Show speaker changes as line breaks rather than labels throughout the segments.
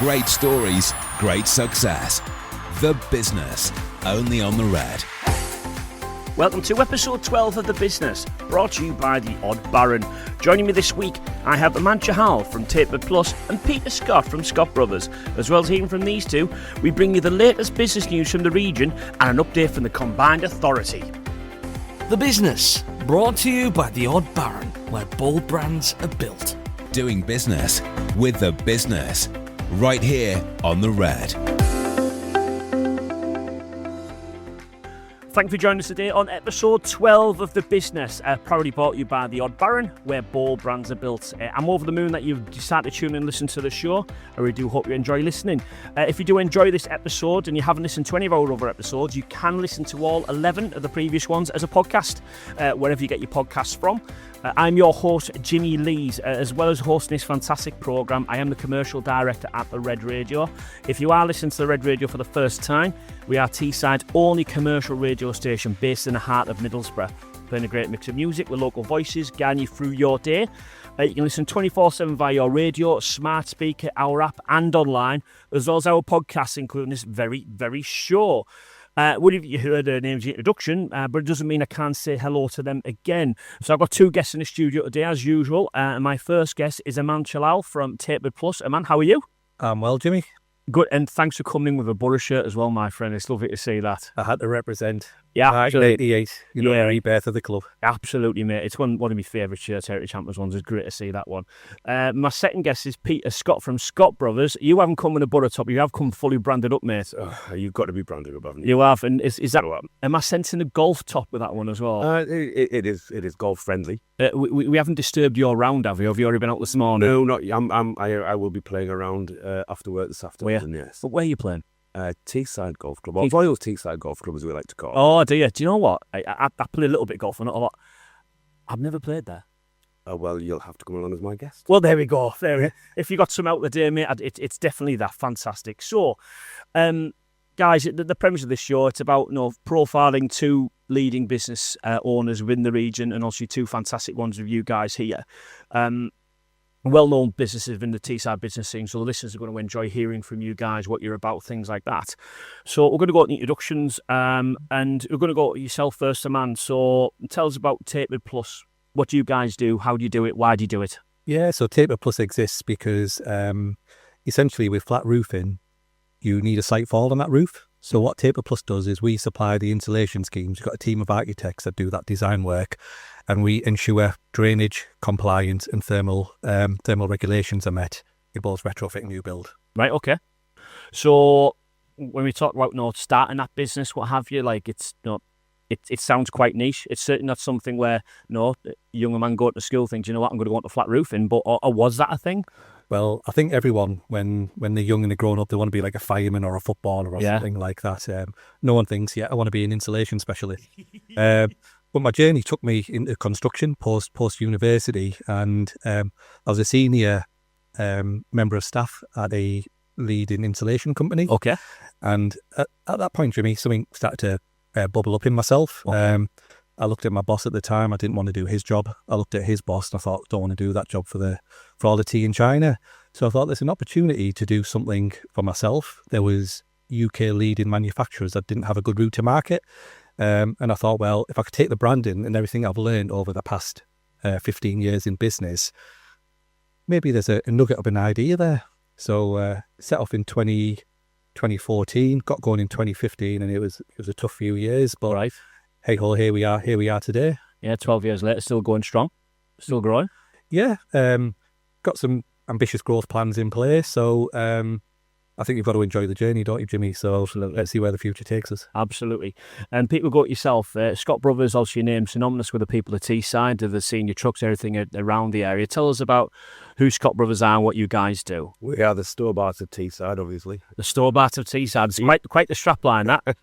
Great stories, great success. The Business, only on the Red.
Welcome to episode 12 of The Business, brought to you by The Odd Baron. Joining me this week, I have Aman Chahal from TaperedPlus and Peter Scott from Scott Brothers. As well as hearing from these two, we bring you the latest business news from the region and an update from the Combined Authority.
The Business, brought to you by The Odd Baron, where bold brands are built.
Doing business with The Business, right here on the Red.
Thank you for joining us today on episode 12 of The Business, proudly brought to you by The Odd Baron, where bold brands are built. I'm over the moon that you've decided to tune in and listen to the show. I really do hope you enjoy listening. If you do enjoy this episode and you haven't listened to any of our other episodes, you can listen to all 11 of the previous ones as a podcast, wherever you get your podcasts from. I'm your host, Jimmy Lees. As well as hosting this fantastic programme, I am the commercial director at the Red Radio. If you are listening to the Red Radio for the first time, we are Teesside's only commercial radio station based in the heart of Middlesbrough, playing a great mix of music with local voices, guiding you through your day. You can listen 24/7 via your radio, smart speaker, our app and online, as well as our podcasts, including this very, very show. Would have you heard her name's introduction, but it doesn't mean I can't say hello to them again. So I've got two guests in the studio today, as usual. My first guest is Aman Chahal from TaperedPlus. Aman, how are you?
I'm well, Jimmy.
Good, and thanks for coming in with a Borough shirt as well, my friend. It's lovely to see that.
I had to represent.
Yeah,
1988, the rebirth of the club.
Absolutely, mate. It's one of my favourite shirts, Heritage Champions ones. It's great to see that one. My second guest is Peter Scott from Scott Brothers. You haven't come in a Borough top, you have come fully branded up, mate.
You've got to be branded up, haven't you?
You have, and is that what? Am I sensing a golf top with that one as well?
It is golf friendly.
We haven't disturbed your round, have you? Have you already been out this morning?
No, not. I will be playing around after work this afternoon. Yes.
But where are you playing?
Teesside Golf Club, or Royal Teesside Golf Club, as we like to call it.
Oh, do you? Do you know what? I play a little bit of golf, but not a lot. I've never played there.
Well, you'll have to come along as my guest.
Well, there we go. If you got some out there, mate, it's definitely that. Fantastic. So, guys, the premise of this show, it's about profiling two leading business owners within the region, and also two fantastic ones of you guys here. Well-known businesses in the Teesside business scene, so the listeners are going to enjoy hearing from you guys what you're about, things like that. So we're going to go to introductions, and we're going to go to yourself first, Aman. So tell us about TaperedPlus. What do you guys do? How do you do it? Why do you do it?
Yeah, so TaperedPlus exists because essentially with flat roofing, you need a site fall on that roof. So what TaperedPlus does is we supply the insulation schemes. We've got a team of architects that do that design work, and we ensure drainage, compliance and thermal regulations are met in both retrofit and new build.
Right, okay. So when we talk about starting that business, what have you, like it sounds quite niche. It's certainly not something where a younger man going to school thinks, you know what, I'm going to go into flat roofing. But or was that a thing?
Well, I think everyone, when they're young and they're growing up, they want to be like a fireman or a footballer or something like that. No one thinks, I want to be an insulation specialist. But my journey took me into construction post-university, and I was a senior member of staff at a leading insulation company.
Okay.
And at that point, Jimmy, something started to bubble up in myself. Okay. I looked at my boss at the time. I didn't want to do his job. I looked at his boss and I thought, don't want to do that job for all the tea in China. So I thought there's an opportunity to do something for myself. There was UK leading manufacturers that didn't have a good route to market. And I thought, well, if I could take the branding and everything I've learned over the past 15 years in business, maybe there's a nugget of an idea there. So set off in 2014, got going in 2015, and it was a tough few years. But
right.
Hey ho, here we are today.
Yeah, 12 years later, still going strong, still growing.
Yeah, got some ambitious growth plans in place. So I think you've got to enjoy the journey, don't you, Jimmy? So let's see where the future takes us.
Absolutely. And people, go to yourself. Scott Brothers, also your name, synonymous with the people of Teesside, the senior trucks, everything around the area. Tell us about who Scott Brothers are and what you guys do.
We are the store-bought of Teesside, obviously.
The store-bought of Teesside. It's quite the strapline, that.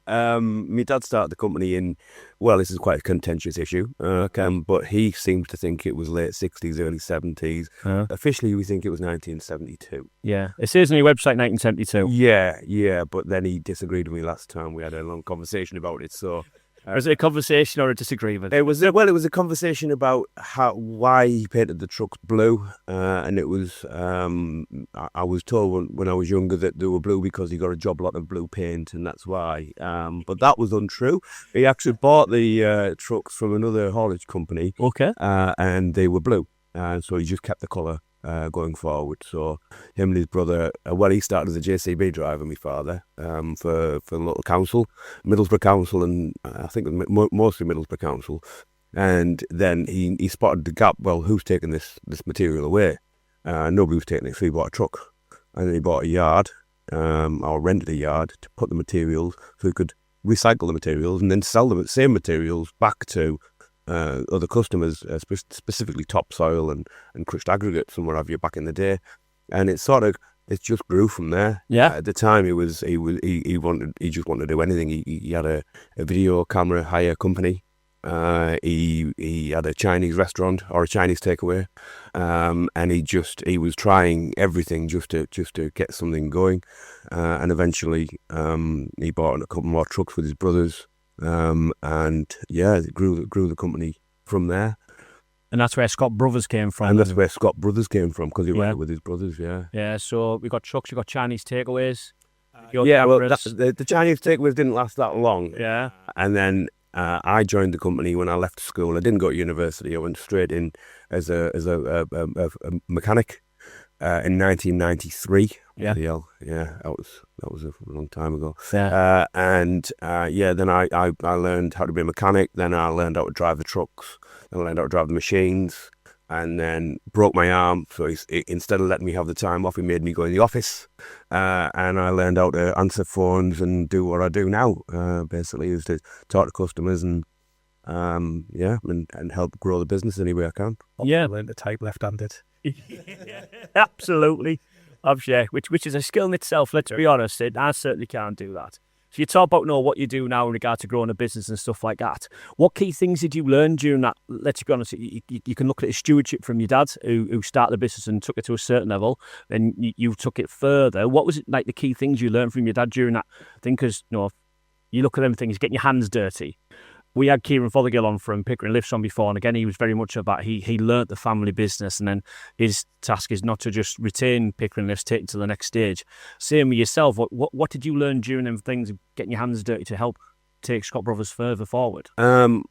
My dad started the company in, well, this is quite a contentious issue, but he seems to think it was late 60s, early 70s. Officially, we think it was 1972.
Yeah. It says on your website 1972.
Yeah, but then he disagreed with me last time. We had a long conversation about it, so
Or is it a conversation or a disagreement?
It was a conversation about why he painted the trucks blue, and it was I was told when I was younger that they were blue because he got a job lot of blue paint, and that's why. But that was untrue. He actually bought the trucks from another haulage company,
Okay.
and they were blue, and so he just kept the colour going forward. So him and his brother, he started as a JCB driver, my father, for the local council, Middlesbrough Council, and I think mostly Middlesbrough Council. And then he spotted the gap. Well, who's taking this material away? Nobody was taking it, so he bought a truck, and then he bought a yard, or rented a yard to put the materials, so he could recycle the materials and then sell the same materials back to other customers, specifically topsoil and crushed aggregates and what have you back in the day, and it just grew from there.
Yeah.
At the time, he just wanted to do anything. He had a video camera hire company. He had a Chinese restaurant or a Chinese takeaway, and he was trying everything just to get something going, and eventually he bought a couple more trucks with his brothers. And yeah, it grew the company from there.
And that's where Scott Brothers came from.
And that's where Scott Brothers came from, because he ran it with his brothers, yeah.
Yeah, so we got trucks, we got Chinese takeaways.
The Chinese takeaways didn't last that long.
Yeah.
And then I joined the company when I left school. I didn't go to university. I went straight in as a mechanic in 1993.
Yeah.
Yeah, that was a long time ago.
Yeah.
Then I learned how to be a mechanic. Then I learned how to drive the trucks. Then I learned how to drive the machines. And then broke my arm. So instead of letting me have the time off, he made me go in the office. And I learned how to answer phones and do what I do now. Basically, is to talk to customers and help grow the business any way I can.
Yeah.
I learned to type left-handed.
Absolutely. Which is a skill in itself, let's be honest. I certainly can't do that. So you talk about what you do now in regard to growing a business and stuff like that. What key things did you learn during that? Let's be honest, you can look at his stewardship from your dad, who started the business and took it to a certain level. Then you took it further. What was it like the key things you learned from your dad during that thing? Because you look at them things, getting your hands dirty. We had Kieran Fothergill on from Pickering Lifts on before, and again, he was very much about, he learnt the family business, and then his task is not to just retain Pickering Lifts, take it to the next stage. Same with yourself. What did you learn during them things, getting your hands dirty to help take Scott Brothers further forward?
I'm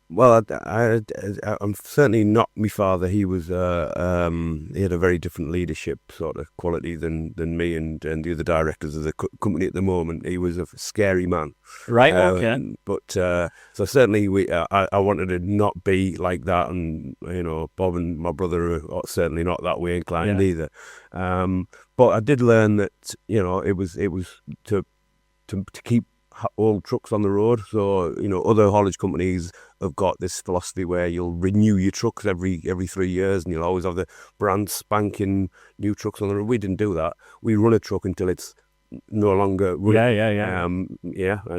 certainly not my father. He was he had a very different leadership sort of quality than me and the other directors of the company at the moment. He was a scary man.
Right. Okay.
But so certainly I wanted to not be like that, and Bob and my brother are certainly not that way inclined either. But I did learn that it was to keep old trucks on the road. So other haulage companies have got this philosophy where you'll renew your trucks every 3 years, and you'll always have the brand spanking new trucks on the road. We didn't do that. We run a truck until it's no longer running.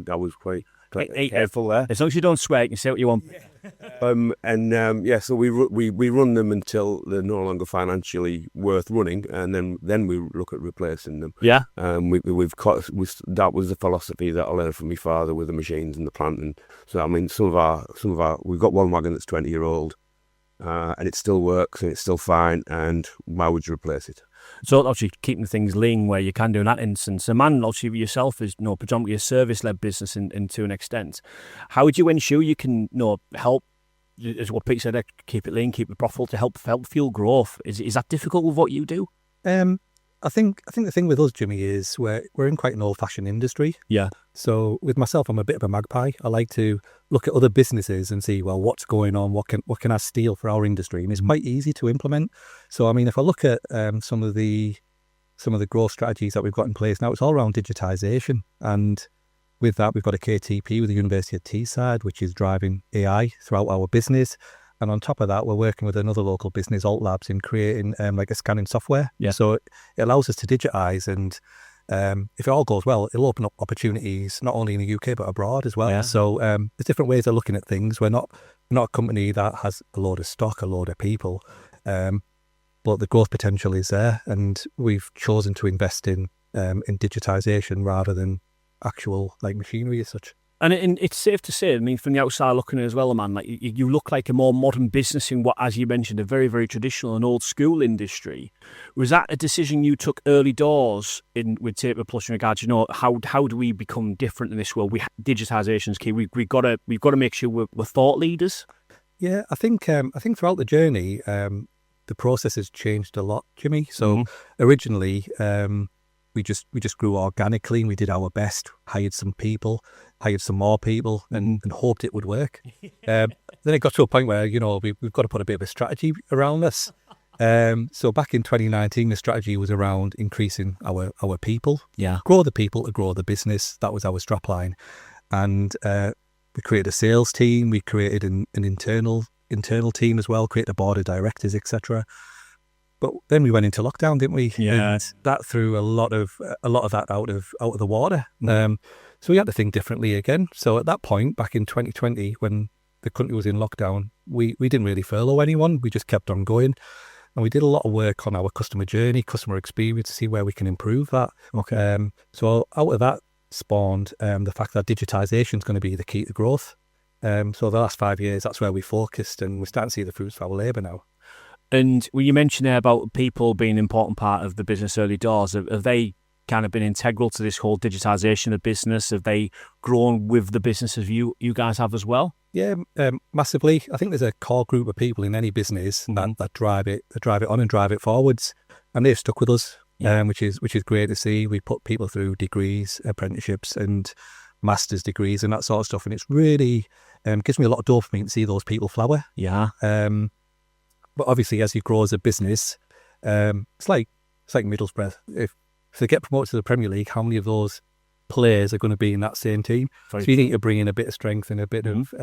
I was quite careful there.
As long as you don't swear, you can say what you want.
So we run them until they're no longer financially worth running, and then we look at replacing them.
Yeah.
That was the philosophy that I learned from my father with the machines and the plant. And so some of our we've got one wagon that's 20-year-old, and it still works and it's still fine. And why would you replace it?
So obviously keeping things lean where you can do in that instance. Aman, obviously yourself is predominantly a service-led business in to an extent. How would you ensure you can help, as what Pete said, keep it lean, keep it profitable, to help fuel growth? Is that difficult with what you do?
I think the thing with us, Jimmy, is we're in quite an old-fashioned industry.
Yeah.
So with myself, I'm a bit of a magpie. I like to look at other businesses and see, well, what's going on? What can I steal for our industry? And it's quite easy to implement. So I mean, if I look at some of the growth strategies that we've got in place now, it's all around digitization. And with that, we've got a KTP with the University of Teesside, which is driving AI throughout our business. And on top of that, we're working with another local business, Alt Labs, in creating like a scanning software. Yeah. So it allows us to digitize, and if it all goes well, it'll open up opportunities not only in the UK but abroad as well. Yeah. So there's different ways of looking at things. We're not a company that has a load of stock, a load of people, but the growth potential is there, and we've chosen to invest in digitization rather than actual like machinery as such.
And it's safe to say, I mean, from the outside looking in as well, man, like you look like a more modern business in what, as you mentioned, a very, very traditional and old school industry. Was that a decision you took early doors with TaperedPlus in regards, how do we become different in this world? Digitisation's key. We've got to make sure we're thought leaders.
Yeah, I think throughout the journey, the process has changed a lot, Jimmy. So originally, we just grew organically, and we did our best, hired some more people, and hoped it would work. Then it got to a point where, we've got to put a bit of a strategy around this. So back in 2019, the strategy was around increasing our people.
Yeah.
Grow the people to grow the business. That was our strapline. And we created a sales team. We created an internal team as well, created a board of directors, etc. But then we went into lockdown, didn't we?
Yeah.
And that threw a lot of that out of the water. So we had to think differently again. So at that point, back in 2020, when the country was in lockdown, we didn't really furlough anyone. We just kept on going. And we did a lot of work on our customer journey, customer experience, to see where we can improve that.
Okay.
So out of that spawned the fact that digitisation is going to be the key to growth. So the last 5 years, that's where we focused, and we're starting to see the fruits of our labour now.
And when you mentioned there about people being an important part of the business early doors, have they kind of been integral to this whole digitisation of business? Have they grown with the business as you guys have as well?
Yeah, massively. I think there's a core group of people in any business that drive it on and drive it forwards, and they've stuck with us, which is great to see. We put people through degrees, apprenticeships, and master's degrees, and that sort of stuff, and it's really gives me a lot of dopamine to see those people flower.
Yeah.
But obviously, as you grow as a business, it's like Middlesbrough. If they get promoted to the Premier League, how many of those players are going to be in that same team? So you need to bring in a bit of strength and a bit of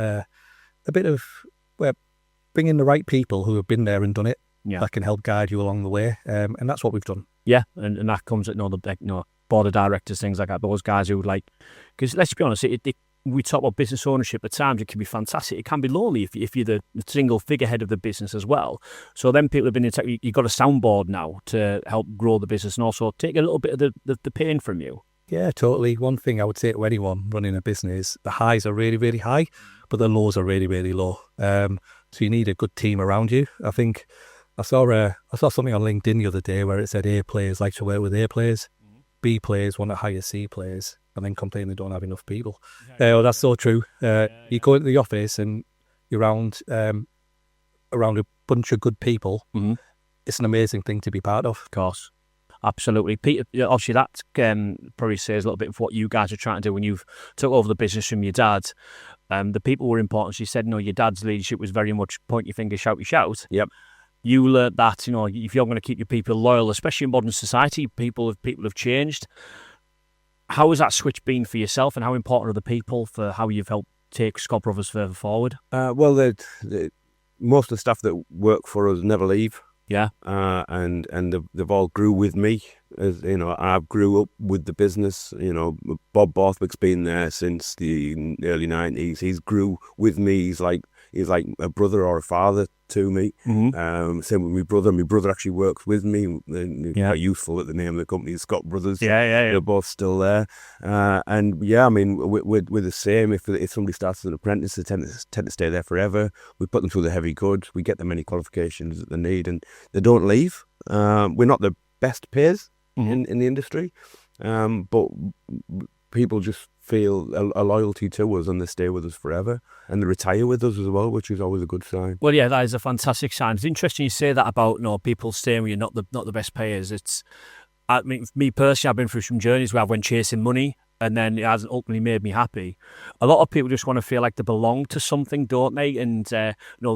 bring in the right people who have been there and done it.
Yeah.
That can help guide you along the way, and that's what we've done.
Yeah, and that comes at board of directors, things like that. Those guys who because let's be honest, we talk about business ownership. At times, it can be fantastic. It can be lonely if you're the single figurehead of the business as well. So then people have been you've got a soundboard now to help grow the business and also take a little bit of the pain from you.
Yeah, totally. One thing I would say to anyone running a business, the highs are really, really high, but the lows are really, really low. So you need a good team around you. I think I saw something on LinkedIn the other day where it said A players like to work with A players, B players want to hire C players, and then complain they don't have enough people. That's so true. You go into the office and you're around a bunch of good people. Mm-hmm. It's an amazing thing to be part of.
Of course. Absolutely. Peter, obviously that probably says a little bit of what you guys are trying to do when you've took over the business from your dad. The people were important. As you said, your dad's leadership was very much point your finger, shout your shout.
Yep.
You learnt that, if you're going to keep your people loyal, especially in modern society, people have changed. How has that switch been for yourself, and how important are the people for how you've helped take Scott Brothers further forward?
Well, most of the staff that work for us never leave.
Yeah.
And they've all grew with me. As I grew up with the business. Bob Borthwick's been there since the early 90s. He's grew with me. He's like a brother or a father to me. Mm-hmm. Same with my brother. My brother actually works with me. They're quite useful at the name of the company, Scott Brothers.
Yeah.
They're both still there. And yeah, I mean, we're the same. If somebody starts as an apprentice, they tend to stay there forever. We put them through the heavy goods. We get them any qualifications that they need, and they don't leave. We're not the best payers in the industry, but people just feel a loyalty to us, and they stay with us forever, and they retire with us as well, which is always a good sign.
Well, yeah, that is a fantastic sign. It's interesting you say that about people staying with you, not the best payers. I mean, me personally, I've been through some journeys where I went chasing money, and then it hasn't ultimately made me happy. A lot of people just want to feel like they belong to something, don't they? And they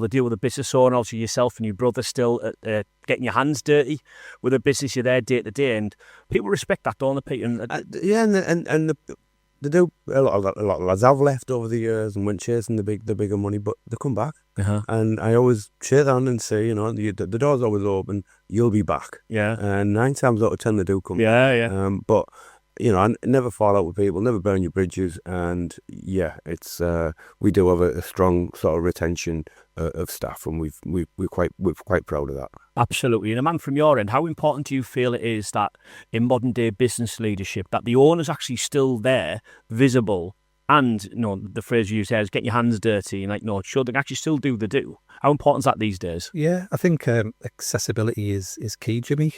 deal with a business owner, obviously yourself and your brother still getting your hands dirty with a business. You're there day to day, and people respect that, don't they, Pete?
And they do. A lot of lads have left over the years and went chasing the bigger money, but they come back. Uh-huh. And I always shake on and say, the door's always open. You'll be back.
Yeah.
And 9 times out of 10 they do come.
Yeah.
But I never fall out with people, never burn your bridges, and it's we do have a strong sort of retention of staff, and we're quite proud of that.
Absolutely. And a man, from your end, how important do you feel it is that in modern day business leadership that the owner's actually still there, visible, and the phrase you use here is get your hands dirty and sure they can actually still do the do. How important is that these days?
Yeah, I think accessibility is key, Jimmy.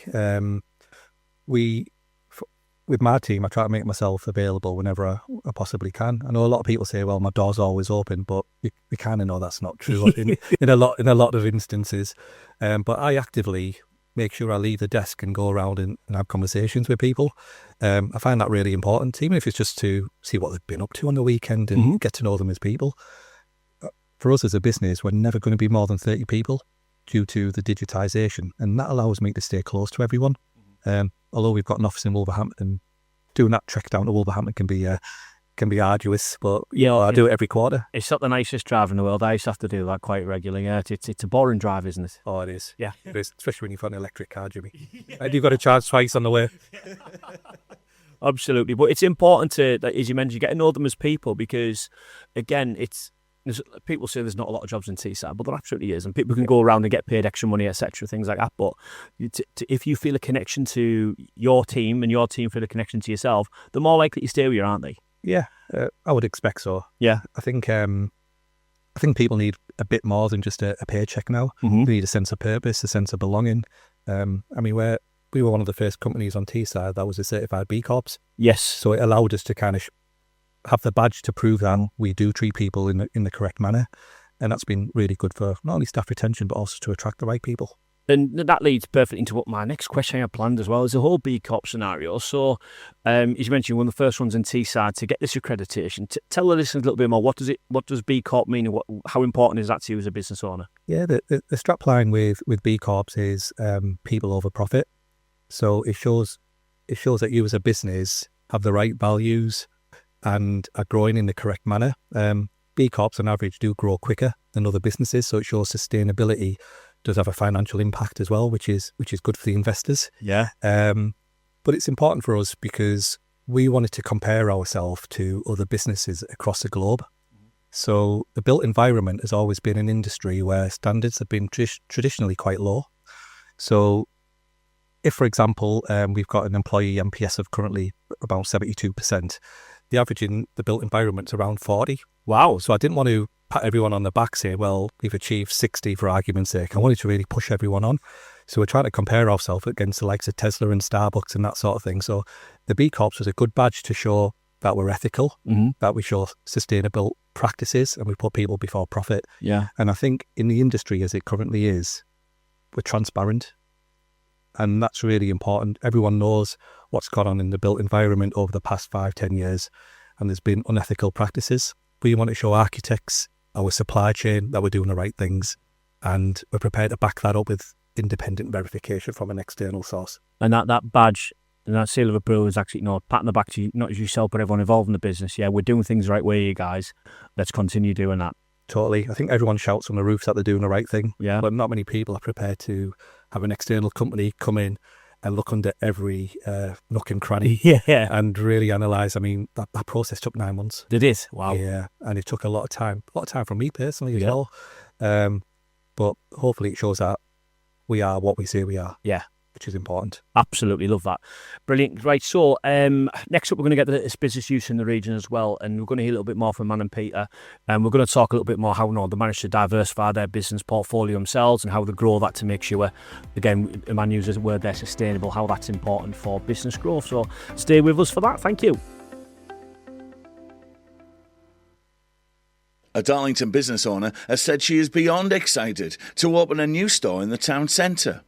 With my team, I try to make myself available whenever I possibly can. I know a lot of people say, well, my door's always open, but we kind of know that's not true in a lot of instances. But I actively make sure I leave the desk and go around and have conversations with people. I find that really important, even if it's just to see what they've been up to on the weekend and get to know them as people. For us as a business, we're never going to be more than 30 people due to the digitisation, and that allows me to stay close to everyone. Although we've got an office in Wolverhampton, doing that trek down to Wolverhampton can be arduous, but I do it every quarter.
It's not the nicest drive in the world. I used to have to do that quite regularly. Yeah, it's a boring drive, isn't it?
Oh, it is.
Yeah.
It is, especially when you've got an electric car, Jimmy. And you've got to charge twice on the way.
Absolutely. But it's important as you mentioned, get to know them as people because, again, people say there's not a lot of jobs in Teesside, but there absolutely is. And people can go around and get paid extra money, etc., things like that. But if you feel a connection to your team and your team feel a connection to yourself, they're more likely to stay with you, aren't they?
Yeah, I would expect so.
Yeah.
I think people need a bit more than just a paycheck now.
Mm-hmm.
They need a sense of purpose, a sense of belonging. We were one of the first companies on Teesside that was a certified B Corps.
Yes.
So it allowed us to kind of have the badge to prove that we do treat people in the correct manner. And that's been really good for not only staff retention, but also to attract the right people.
And that leads perfectly into what my next question I had planned as well, is the whole B Corp scenario. So, as you mentioned, one of the first ones in Teesside to get this accreditation. Tell the listeners a little bit more. What does B Corp mean, and how important is that to you as a business owner?
Yeah, the strapline with B Corps is people over profit. So it shows that you as a business have the right values and are growing in the correct manner. B Corps on average do grow quicker than other businesses, so it shows sustainability does have a financial impact as well, which is good for the investors.
Yeah.
But it's important for us because we wanted to compare ourselves to other businesses across the globe. So the built environment has always been an industry where standards have been traditionally quite low. So if, for example, we've got an employee NPS of currently about 72%, the average in the built environment is around 40.
Wow.
So I didn't want to pat everyone on the back, say, well, we've achieved 60 for argument's sake. I wanted to really push everyone on. So we're trying to compare ourselves against the likes of Tesla and Starbucks and that sort of thing. So the B Corps was a good badge to show that we're ethical, that we show sustainable practices, and we put people before profit.
Yeah.
And I think in the industry as it currently is, we're transparent. And that's really important. Everyone knows what's gone on in the built environment over the past 5-10 years, and there's been unethical practices. We want to show architects, our supply chain, that we're doing the right things, and we're prepared to back that up with independent verification from an external source.
And that badge and that seal of approval is actually patting the back to you, not just yourself, but everyone involved in the business. Yeah, we're doing things the right way, you guys. Let's continue doing that.
Totally. I think everyone shouts on the roofs that they're doing the right thing.
Yeah.
But not many people are prepared to have an external company come in and look under every nook and cranny.
Yeah.
And really analyse. I mean, that process took 9 months.
Did it? Wow.
Yeah. And it took a lot of time. A lot of time from me personally as well. But hopefully it shows that we are what we say we are.
Yeah.
Which is important.
Absolutely love that. Brilliant. Right, so next up we're going to get the business use in the region as well, and we're going to hear a little bit more from Man and Peter, and we're going to talk a little bit more how they managed to diversify their business portfolio themselves and how they grow that to make sure, again, Man uses the word there, sustainable, how that's important for business growth. So stay with us for that. Thank you.
A Darlington business owner has said she is beyond excited to open a new store in the town centre.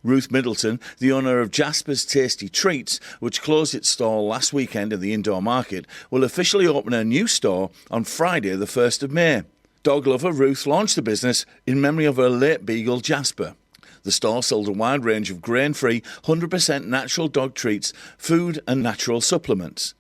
Ruth Middleton, the owner of Jasper's Tasty Treats, which closed its stall last weekend in the indoor market, will officially open a new store on Friday the 1st of May. Dog lover Ruth launched the business in memory of her late beagle Jasper. The store sold a wide range of grain-free, 100% natural dog treats, food and natural supplements.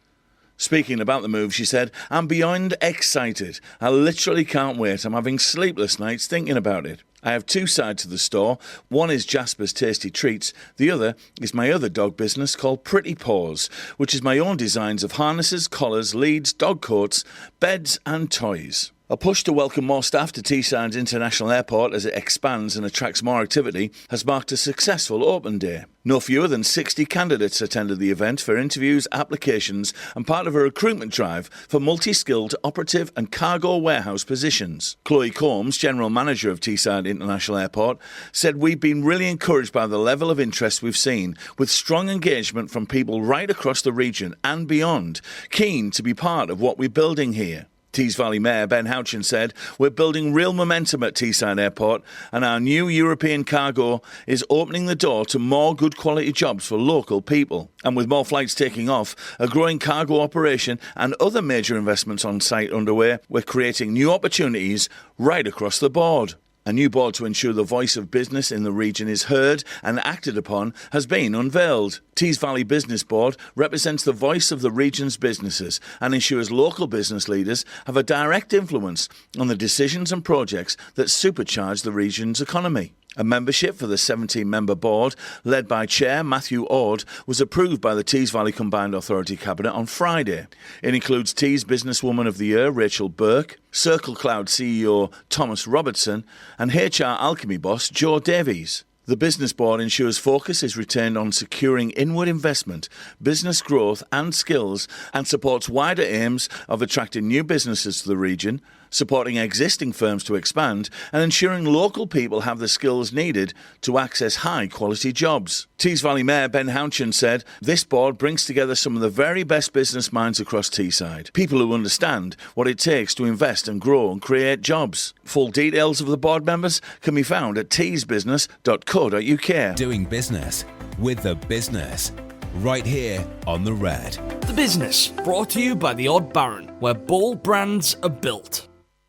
Speaking about the move, she said, "I'm beyond excited. I literally can't wait. I'm having sleepless nights thinking about it. I have two sides to the store. One is Jasper's Tasty Treats. The other is my other dog business called Pretty Paws, which is my own designs of harnesses, collars, leads, dog coats, beds and toys." A push to welcome more staff to Teesside's International Airport as it expands and attracts more activity has marked a successful open day. No fewer than 60 candidates attended the event for interviews, applications and part of a recruitment drive for multi-skilled operative and cargo warehouse positions. Chloe Combs, General Manager of Teesside International Airport, said we've been really encouraged by the level of interest we've seen, with strong engagement from people right across the region and beyond, keen to be part of what we're building here. Tees Valley Mayor Ben Houchin said, "We're building real momentum at Teesside Airport and our new European cargo is opening the door to more good quality jobs for local people. And with more flights taking off, a growing cargo operation and other major investments on site underway, we're creating new opportunities right across the board." A new board to ensure the voice of business in the region is heard and acted upon has been unveiled. Tees Valley Business Board represents the voice of the region's businesses and ensures local business leaders have a direct influence on the decisions and projects that supercharge the region's economy. A membership for the 17-member board, led by Chair Matthew Ord, was approved by the Tees Valley Combined Authority Cabinet on Friday. It includes Tees Businesswoman of the Year Rachel Burke, Circle Cloud CEO Thomas Robertson and HR Alchemy boss Joe Davies. The Business Board ensures focus is retained on securing inward investment, business growth and skills, and supports wider aims of attracting new businesses to the region, supporting existing firms to expand, and ensuring local people have the skills needed to access high-quality jobs. Tees Valley Mayor Ben Houchin said, "This board brings together some of the very best business minds across Teesside, people who understand what it takes to invest and grow and create jobs." Full details of the board members can be found at teesbusiness.co.uk.
Doing business with the business, right here on The Red.
The Business, brought to you by the Odd Baron, where bold brands are built.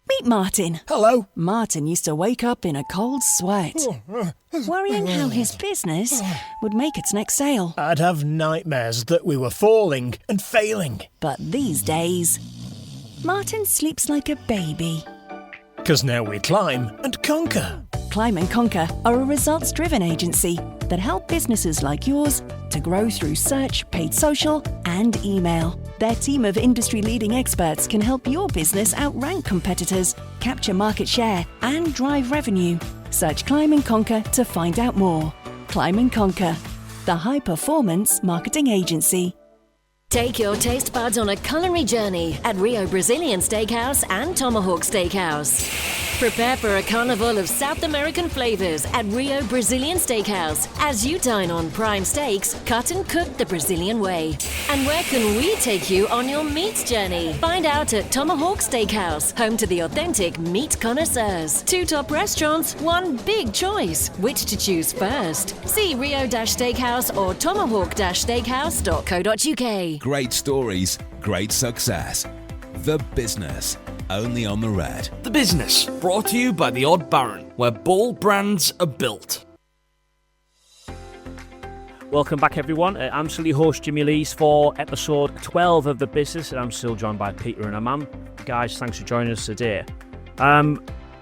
Meet Martin.
Hello.
Martin used to wake up in a cold sweat, worrying how his business would make its next sale.
I'd have nightmares that we were falling and failing.
But these days, Martin sleeps like a baby.
'Cause now we climb and conquer.
Climb and Conquer are a results-driven agency that help businesses like yours to grow through search, paid social, and email. Their team of industry-leading experts can help your business outrank competitors, capture market share, and drive revenue. Search Climb and Conquer to find out more. Climb and Conquer, the high-performance marketing agency.
Take your taste buds on a culinary journey at Rio Brazilian Steakhouse and Tomahawk Steakhouse. Prepare for a carnival of South American flavors at Rio Brazilian Steakhouse as you dine on prime steaks cut and cooked the Brazilian way. And where can we take you on your meat journey? Find out at Tomahawk Steakhouse, home to the authentic meat connoisseurs. 2 top restaurants, 1 big choice. Which to choose first? See Rio-Steakhouse or tomahawk-steakhouse.co.uk.
Great stories, great success. The Business, only on The Red.
The Business, brought to you by the Odd Baron, where bold brands are built.
Welcome back, everyone. I'm still your host, Jimmy Lees, for episode 12 of The Business, and I'm still joined by Peter and Aman. Guys, thanks for joining us today.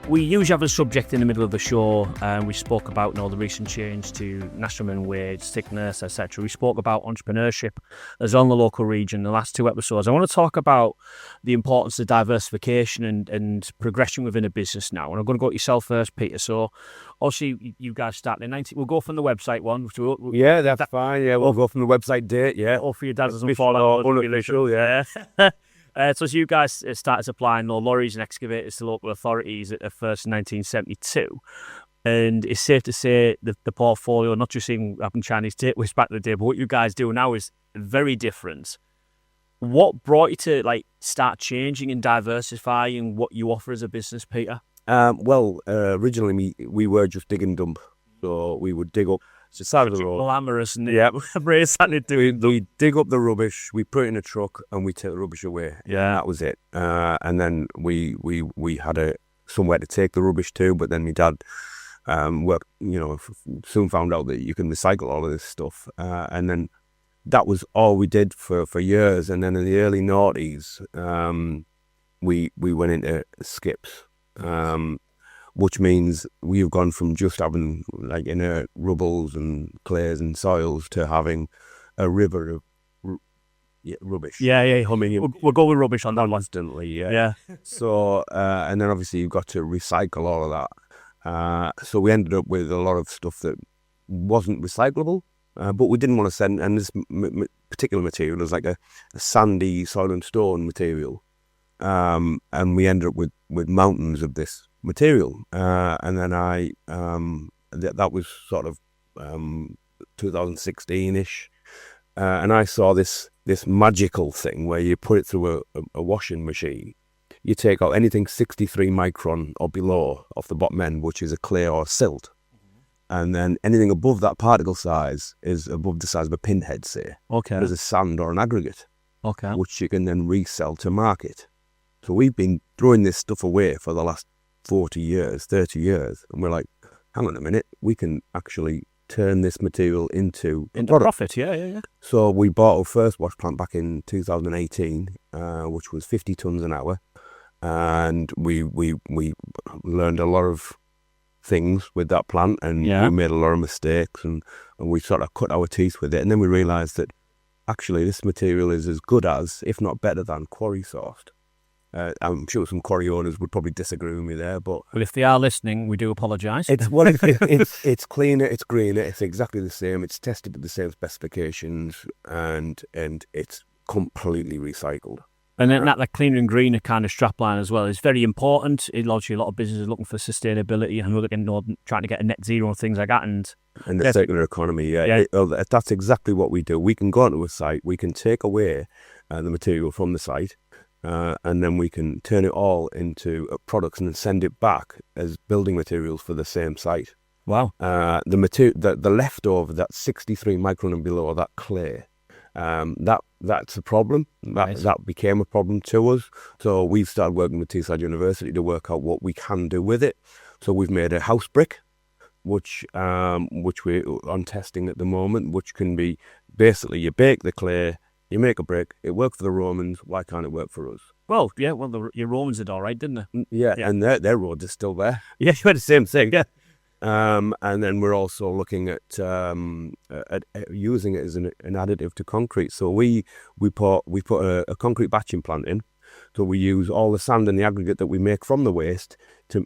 We usually have a subject in the middle of the show, and we spoke about the recent change to national minimum wage, sickness, etc. We spoke about entrepreneurship as on the local region in the last 2 episodes. I want to talk about the importance of diversification and progression within a business now. And I'm going to go to yourself first, Peter. So, obviously, you guys started in 19... We'll go from the website one.
Yeah, that's fine. Yeah, we'll go from the website date, yeah.
Or for your dad doesn't fall out.
Unofficial, yeah.
So as you guys started supplying lorries and excavators to local authorities at first in 1972, and it's safe to say that the portfolio, not just in Chinese takeaways back in the day, but what you guys do now is very different. What brought you to start changing and diversifying what you offer as a business, Peter?
Originally we were just dig and dump, so we would dig up the side of the road.
Glamorous, and
yeah,
we
dig up the rubbish, we put it in a truck, and we take the rubbish away. Yeah, that was it. And then we had somewhere to take the rubbish to. But then my dad soon found out that you can recycle all of this stuff. And then that was all we did for years. And then in the early noughties, we went into skips. Which means we've gone from just having inert rubbles and clays and soils to having a river of Yeah, rubbish.
Yeah.
Humming
We'll go with rubbish on that one.
constantly.
Yeah.
So, and then obviously you've got to recycle all of that. So we ended up with a lot of stuff that wasn't recyclable, but we didn't want to send. And this particular material was like a sandy soil and stone material, and we ended up with mountains of this material. And then that was sort of 2016-ish. And I saw this magical thing where you put it through a washing machine. You take out anything 63 micron or below off the bottom end, which is a clay or a silt. And then anything above that particle size is above the size of a pinhead, say.
Okay.
As a sand or an aggregate.
Okay.
Which you can then resell to market. So we've been throwing this stuff away for the last 40 years, 30 years. And we're like, hang on a minute, we can actually turn this material into
profit. Yeah.
So we bought our first wash plant back in 2018, which was 50 tons an hour, and we learned a lot of things with that plant, and we made a lot of mistakes, and we sort of cut our teeth with it, and then we realised that actually this material is as good as, if not better than, quarry sourced. I'm sure some quarry owners would probably disagree with me there, but
if they are listening, we do apologise.
It's cleaner, it's greener, it's exactly the same. It's tested to the same specifications, and it's completely recycled.
And then that cleaner and greener kind of strapline as well is very important. Obviously, a lot of businesses are looking for sustainability and looking, trying to get a net zero and things like that. And
the circular economy, that's exactly what we do. We can go onto a site, we can take away the material from the site, and then we can turn it all into products and then send it back as building materials for the same site.
Wow.
The leftover, that 63 micron and below, that clay, that's a problem. That became a problem to us. So we've started working with Teesside University to work out what we can do with it. So we've made a house brick, which we're on testing at the moment, which can be basically you bake the clay, you make a brick. It worked for the Romans. Why can't it work for us?
Well, yeah. Well, your Romans did all right, didn't they?
Yeah. And their roads are still there.
Yeah, you had the same thing.
Yeah. And then we're also looking at using it as an additive to concrete. So we put a concrete batching plant in. So we use all the sand and the aggregate that we make from the waste,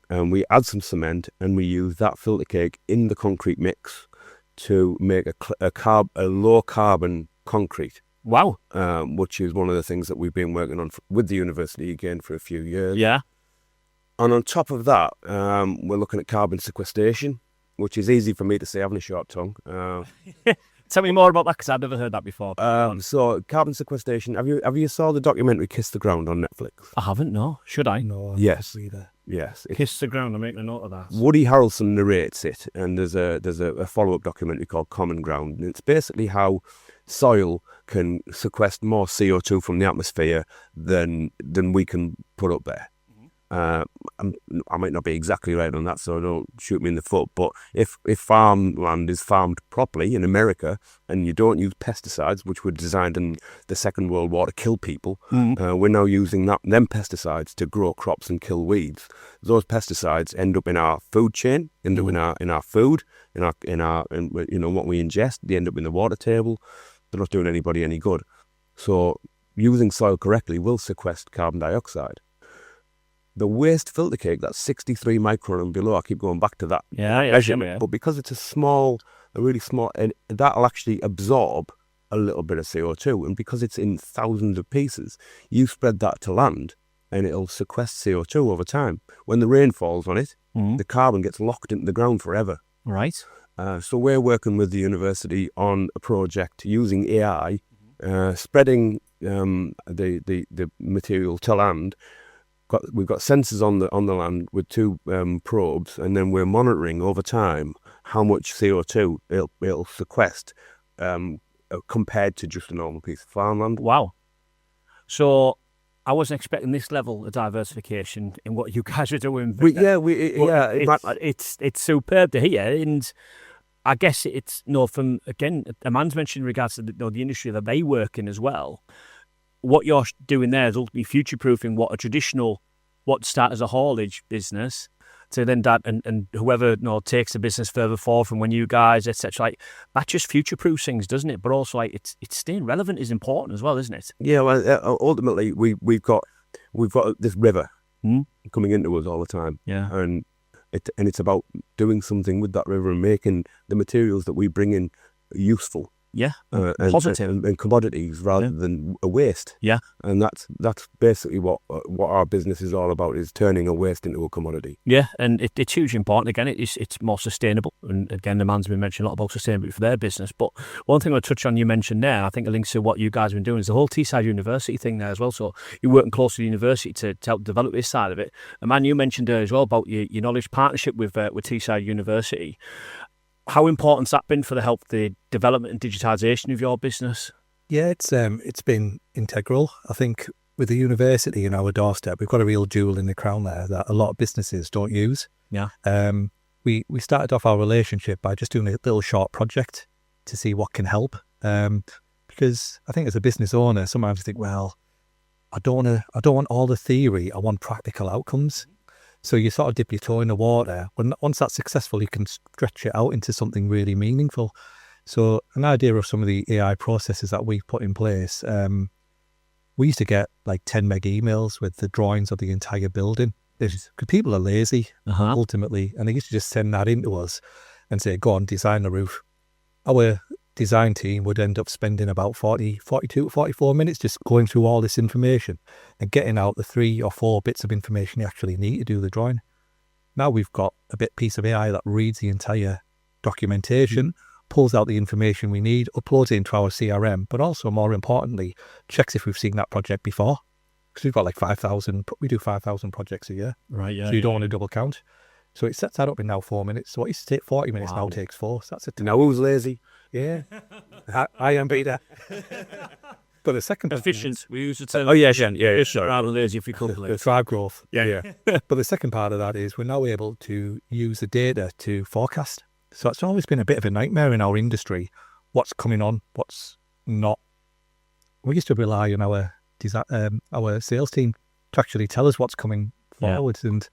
and we add some cement, and we use that filter cake in the concrete mix to make a low carbon concrete.
Wow.
Which is one of the things that we've been working on with the university again for a few years.
Yeah.
And on top of that, we're looking at carbon sequestration, which is easy for me to say, having a short tongue.
Tell me more about that, because I've never heard that before.
So carbon sequestration, have you saw the documentary Kiss the Ground on Netflix?
I haven't, no. Should I?
No,
yes.
Either.
Yes.
Kiss the Ground, I'm making a note of that.
Woody Harrelson narrates it, and there's a follow-up documentary called Common Ground, and it's basically how soil can sequester more CO2 from the atmosphere than we can put up there. I might not be exactly right on that, so don't shoot me in the foot, but if farmland is farmed properly in America and you don't use pesticides, which were designed in the Second World War to kill people, we're now using them pesticides to grow crops and kill weeds. Those pesticides end up in our food chain, end up in our food, in what we ingest. They end up in the water table. They're not doing anybody any good. So using soil correctly will sequester carbon dioxide. The waste filter cake, that's 63 micron and below, I keep going back to that measurement, but because it's a really small, and that'll actually absorb a little bit of CO2, and because it's in thousands of pieces, you spread that to land, and it'll sequester CO2 over time. When the rain falls on it, the carbon gets locked into the ground forever.
Right.
So we're working with the university on a project using AI, spreading the material to land. We've got sensors on the land with two probes, and then we're monitoring over time how much CO2 it'll sequester compared to just a normal piece of farmland.
Wow. So I wasn't expecting this level of diversification in what you guys are doing. It's superb to hear, and I guess it's from again, Aman's mentioned in regards to the industry that they work in as well. What you're doing there is ultimately future-proofing what started as a haulage business to then that and whoever takes the business further forward from when you guys, etc. Like that just future-proofs things, doesn't it? But also like it's staying relevant is important as well, isn't it?
Yeah, well, ultimately we've got this river coming into us all the time.
Yeah,
and it's about doing something with that river and making the materials that we bring in useful.
Yeah,
and
positive
and commodities rather than a waste.
Yeah,
and that's basically what our business is all about, is turning a waste into a commodity.
Yeah, and it's hugely important. Again, it's more sustainable. And again, the man's been mentioning a lot about sustainability for their business. But one thing I touch on, you mentioned there, I think it links to what you guys have been doing, is the whole Teesside University thing there as well. So you're working close to the university to help develop this side of it. And man, you mentioned there as well about your knowledge partnership with Teesside University. How important's that been for the development and digitisation of your business?
Yeah, it's been integral. I think with the university in our doorstep, we've got a real jewel in the crown there that a lot of businesses don't use.
Yeah.
We started off our relationship by just doing a little short project to see what can help. Because I think as a business owner, sometimes you think, well, I don't want all the theory. I want practical outcomes. So you sort of dip your toe in the water. Once that's successful, you can stretch it out into something really meaningful. So an idea of some of the AI processes that we've put in place, we used to get like 10 meg emails with the drawings of the entire building. Because people are lazy, ultimately, and they used to just send that in to us and say, go on, design the roof. Our design team would end up spending about 42, 44 minutes just going through all this information and getting out the 3 or 4 bits of information you actually need to do the drawing. Now we've got a piece of AI that reads the entire documentation, pulls out the information we need, uploads it into our CRM, but also more importantly, checks if we've seen that project before. Because we've got like 5,000, we do 5,000 projects a year.
Right, yeah.
So you don't want to double count. So it sets that up in now 4 minutes. So what used to take 40 minutes now takes 4. So that's a
Now who's lazy?
Yeah. I am Peter. But the second
efficient. We use the term.
Oh yeah, sure.
Rather than lazy if we come
the drive growth.
Yeah.
But the second part of that is we're now able to use the data to forecast. So it's always been a bit of a nightmare in our industry. What's coming on? What's not? We used to rely on our sales team to actually tell us what's coming forward. And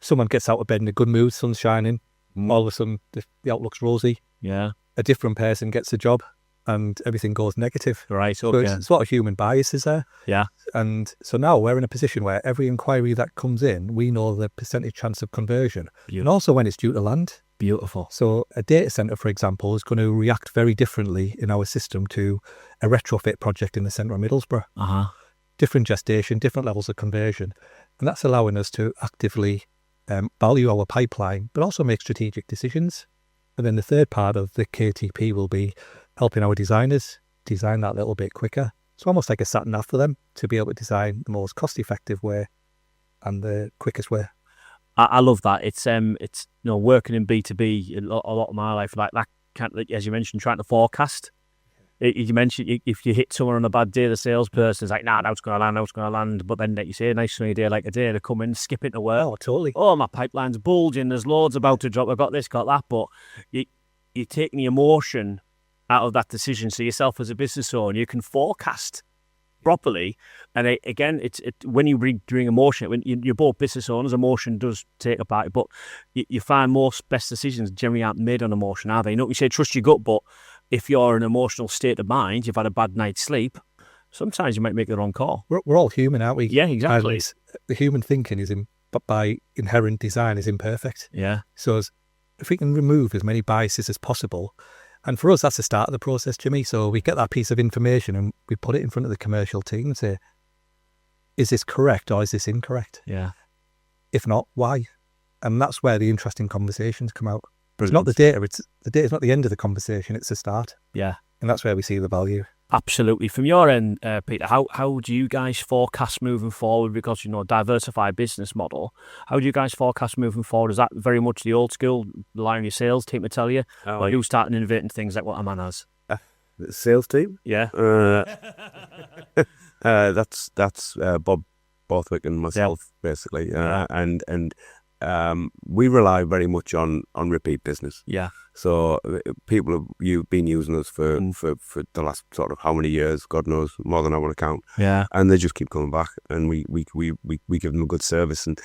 someone gets out of bed in a good mood, sun's shining. All of a sudden, the outlook's rosy.
Yeah.
A different person gets the job and everything goes negative.
Right,
So
okay.
it's sort of human bias is there.
Yeah.
And so now we're in a position where every inquiry that comes in, we know the percentage chance of conversion. And also when it's due to land.
Beautiful.
So a data centre, for example, is going to react very differently in our system to a retrofit project in the centre of Middlesbrough. Different gestation, different levels of conversion. And that's allowing us to actively value our pipeline, but also make strategic decisions. And then the third part of the KTP will be helping our designers design that a little bit quicker. It's almost like a sat nav for them to be able to design the most cost-effective way and the quickest way.
I love that. It's working in B2B a lot of my life, like that, as you mentioned, trying to forecast. You mentioned if you hit someone on a bad day, the salesperson's like, nah, it's going to land. But then, like you say, a nice sunny day like a day, they come in, skip into work.
Oh, totally.
Oh, my pipeline's bulging. There's loads about to drop. I've got this, got that. But you're taking the emotion out of that decision. So yourself as a business owner, you can forecast properly. And again, it's when you bring emotion, when you're both business owners, emotion does take a part. But you find most best decisions generally aren't made on emotion, are they? You say trust your gut, but if you're in an emotional state of mind, you've had a bad night's sleep, sometimes you might make the wrong call.
We're all human, aren't we?
Yeah, exactly.
The human thinking but by inherent design is imperfect.
Yeah.
So if we can remove as many biases as possible, and for us, that's the start of the process, Jimmy. So we get that piece of information and we put it in front of the commercial team and say, is this correct or is this incorrect?
Yeah.
If not, why? And that's where the interesting conversations come out. It's not the data. The data's not the end of the conversation. It's the start.
Yeah.
And that's where we see the value.
Absolutely. From your end, Peter, how do you guys forecast moving forward? Because, diversified business model. How do you guys forecast moving forward? Is that very much the old school, rely on your sales team to tell you? Or you starting innovating things like what Aman has?
The sales team?
Yeah.
That's Bob Borthwick and myself, basically. And we rely very much on repeat business.
Yeah.
So people you've been using us for the last sort of how many years? God knows, more than I want to count.
Yeah.
And they just keep coming back, and we give them a good service. And